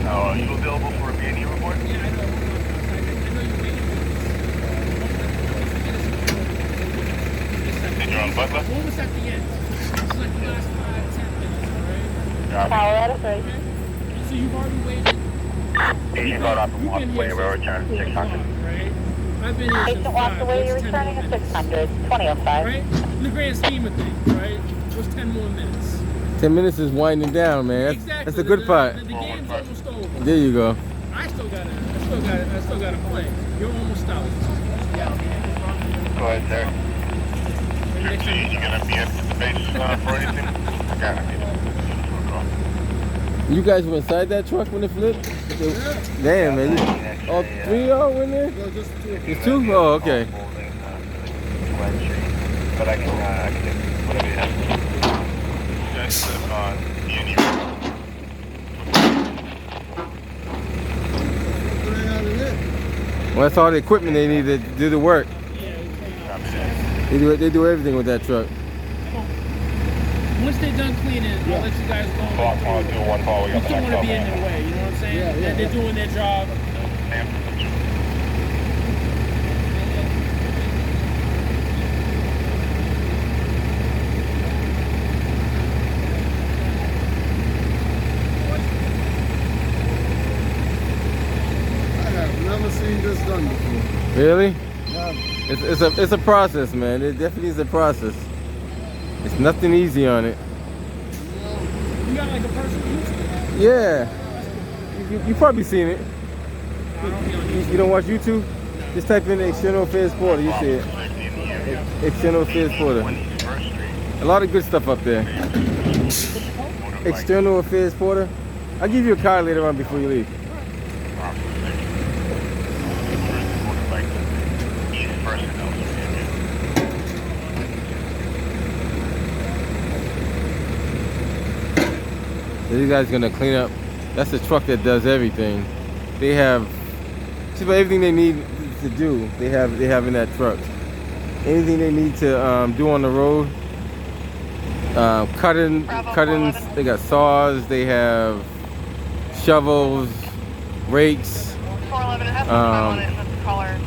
Are you available for a B&E report? And you're on Butler? Almost at the end. It's like the last 5-10 minutes, alright? Colorado 3. So you've already waited. Patient got off and You've walked been away. here We're since returning 600. right? I've been here since Patient walked 5. away. You're What's 10 returning more to minutes? 600, 2005. Right? In the grand scheme of things, right? What's 10 more minutes? 10 minutes is winding down, man. Exactly. That's the good part. The game's almost over. There you go. I still got to play. You're almost out. Go ahead, sir. And next You time, gonna be at the base for anything? I got it. You guys were inside that truck when it flipped? Damn, man. All three of y'all in there? No, just two. It's two? Oh, okay. But I can take whatever you have. That's E&E. Well, that's all the equipment they need to do the work. They do everything with that truck. Once they're done cleaning, I'll let you guys go. I'll do one call. We You got don't the want to be in next their way, you know what I'm saying? Yeah. They're doing their job. I have never seen this done before. Really? Never. It's a process, man. It definitely is a process. It's nothing easy on it. You got like a personal YouTube? Yeah. You probably seen it. I don't be on YouTube. You don't watch YouTube? Just type in External Affairs Porter. You see it. External Affairs Porter. A lot of good stuff up there. External Affairs Porter. I'll give you a card later on before you leave. These guys gonna clean up. That's the truck that does everything. They have just about everything they need to do. They have in that truck. Anything they need to do on the road. Cuttings. They got saws. They have shovels, rakes. 411, it has some time on it, and the color.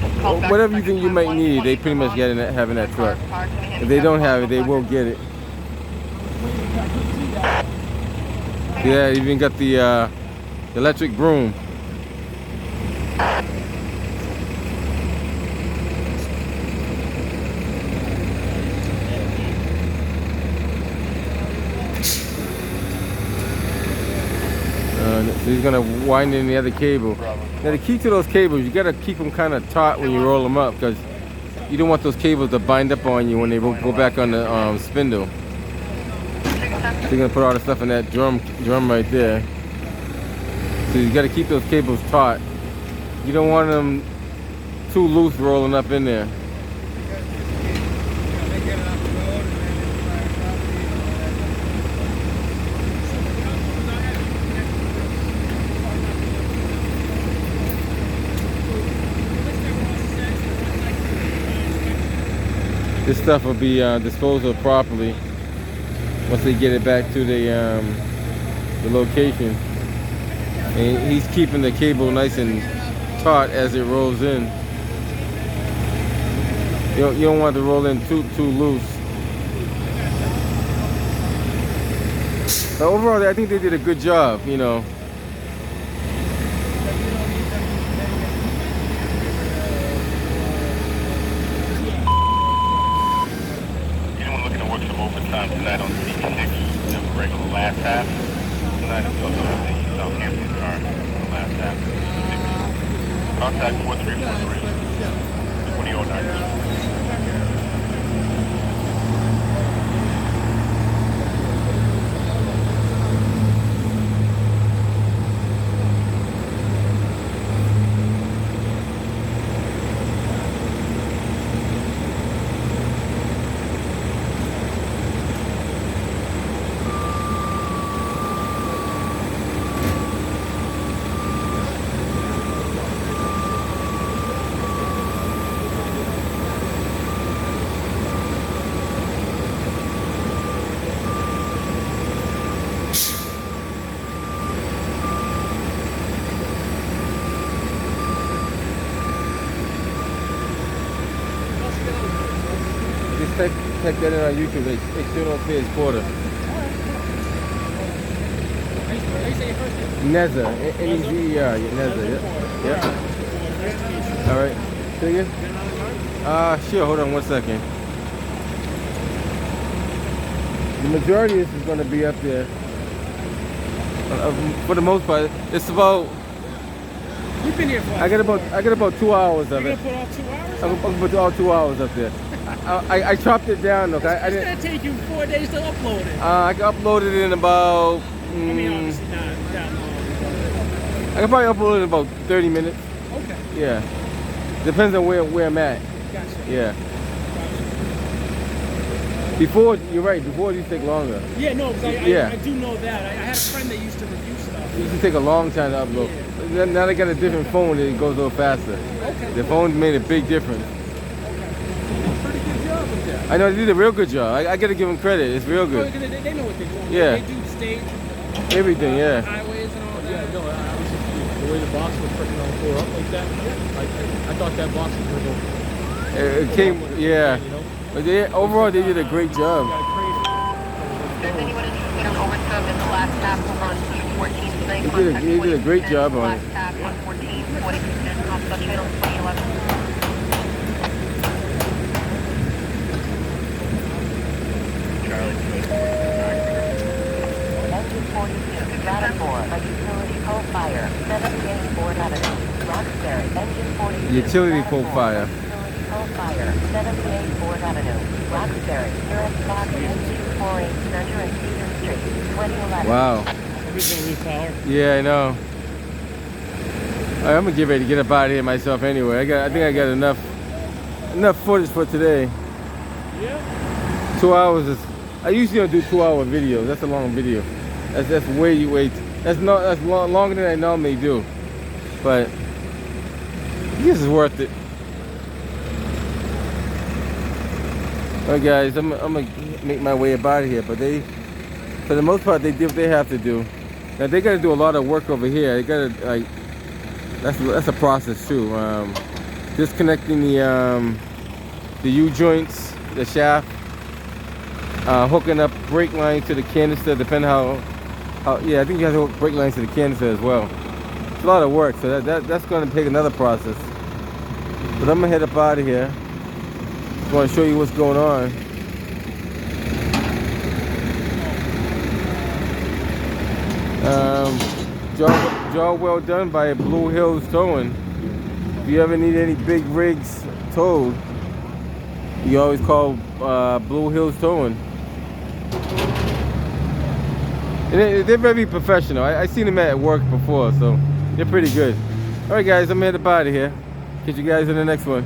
It's called back Whatever to you think you second might time, need, they 120 pretty much get in that, having that truck. Parked in the If they don't have it, they handicap will get it. Yeah, you even got the electric broom. So he's gonna wind in the other cable. Now the key to those cables, you gotta keep them kind of taut when you roll them up, because you don't want those cables to bind up on you when they go back on the spindle. So you're gonna put all the stuff in that drum right there. So you gotta keep those cables taut. You don't want them too loose rolling up in there. This stuff will be disposed of properly once they get it back to the location. And he's keeping the cable nice and taut as it rolls in. You don't want it to roll in too loose. But overall, I think they did a good job, you know. Overtime tonight on C6, the regular last half. Tonight I'm going to the Southampton car on the last half. Contact 4343 2009. Check that in on YouTube, External Affairs Porter. How you say your first name? Neza, N-E-Z-E-R, Neza, yeah. All right, say again? Sure, hold on one second. The majority of this is going to be up there. For the most part, it's about. You've been here for. I got about 2 hours of You're it. gonna put all 2 hours? I'm gonna put all 2 hours up there. I chopped it down. Look, I It's didn't. gonna take you 4 days to upload it. I uploaded it in about mean, obviously not that long. I can probably upload it in about 30 minutes. But okay. Yeah. Depends on where I'm at. Gotcha. Yeah. Before, you're right, before it used to take longer. Yeah, no, because I do know that. I had a friend that used to review stuff. It used to take a long time to upload. Yeah. Now they got a different phone that it goes a little faster. Okay. The phone made a big difference. Pretty good job with that. I know they did a real good job. I gotta give them credit. It's real good. They know what they're doing. Yeah. They do stage, Everything, yeah. highways and all that. Yeah, no, I was just, the way the box was freaking all tore up like that. I thought that box was going to go. It came, yeah. You know? But overall, they did a great job. If there's anyone interested in overtime in the last half, we're on 214 tonight. They did a great job on it. Last half, 114, 4210, Comstock Channel 2011. Engine 42, data 4, a utility pole fire, 78 Ford Avenue, Roxbury. Engine 42, Utility data pole 4, fire. Utility pole fire, 78 Ford Avenue, Roxbury, nearest box 8248 Center and Cedar Street, 2011. Wow. Somebody's going to lose power. Yeah, I know. I'm gonna get ready to get up out of here myself anyway. I think I got enough footage for today. Yeah. 2 hours is. I usually don't do 2-hour videos. That's a long video. That's way. That's longer than I normally do. But this is worth it. Alright guys, I'm gonna make my way up out of here. But for the most part, they do what they have to do. Now they gotta do a lot of work over here. They gotta like. That's a process too. Disconnecting the U-joints, the shaft, hooking up brake lines to the canister, depending how yeah, I think you have to hook brake lines to the canister as well. It's a lot of work, so that's going to take another process. But I'm gonna head up out of here. Just want to show you what's going on. Job well done by Blue Hills Towing. If you ever need any big rigs towed, you always call Blue Hills Towing. And they're very professional. I seen them at work before, so they're pretty good. All right, guys, I'm headed out of here. Catch you guys in the next one.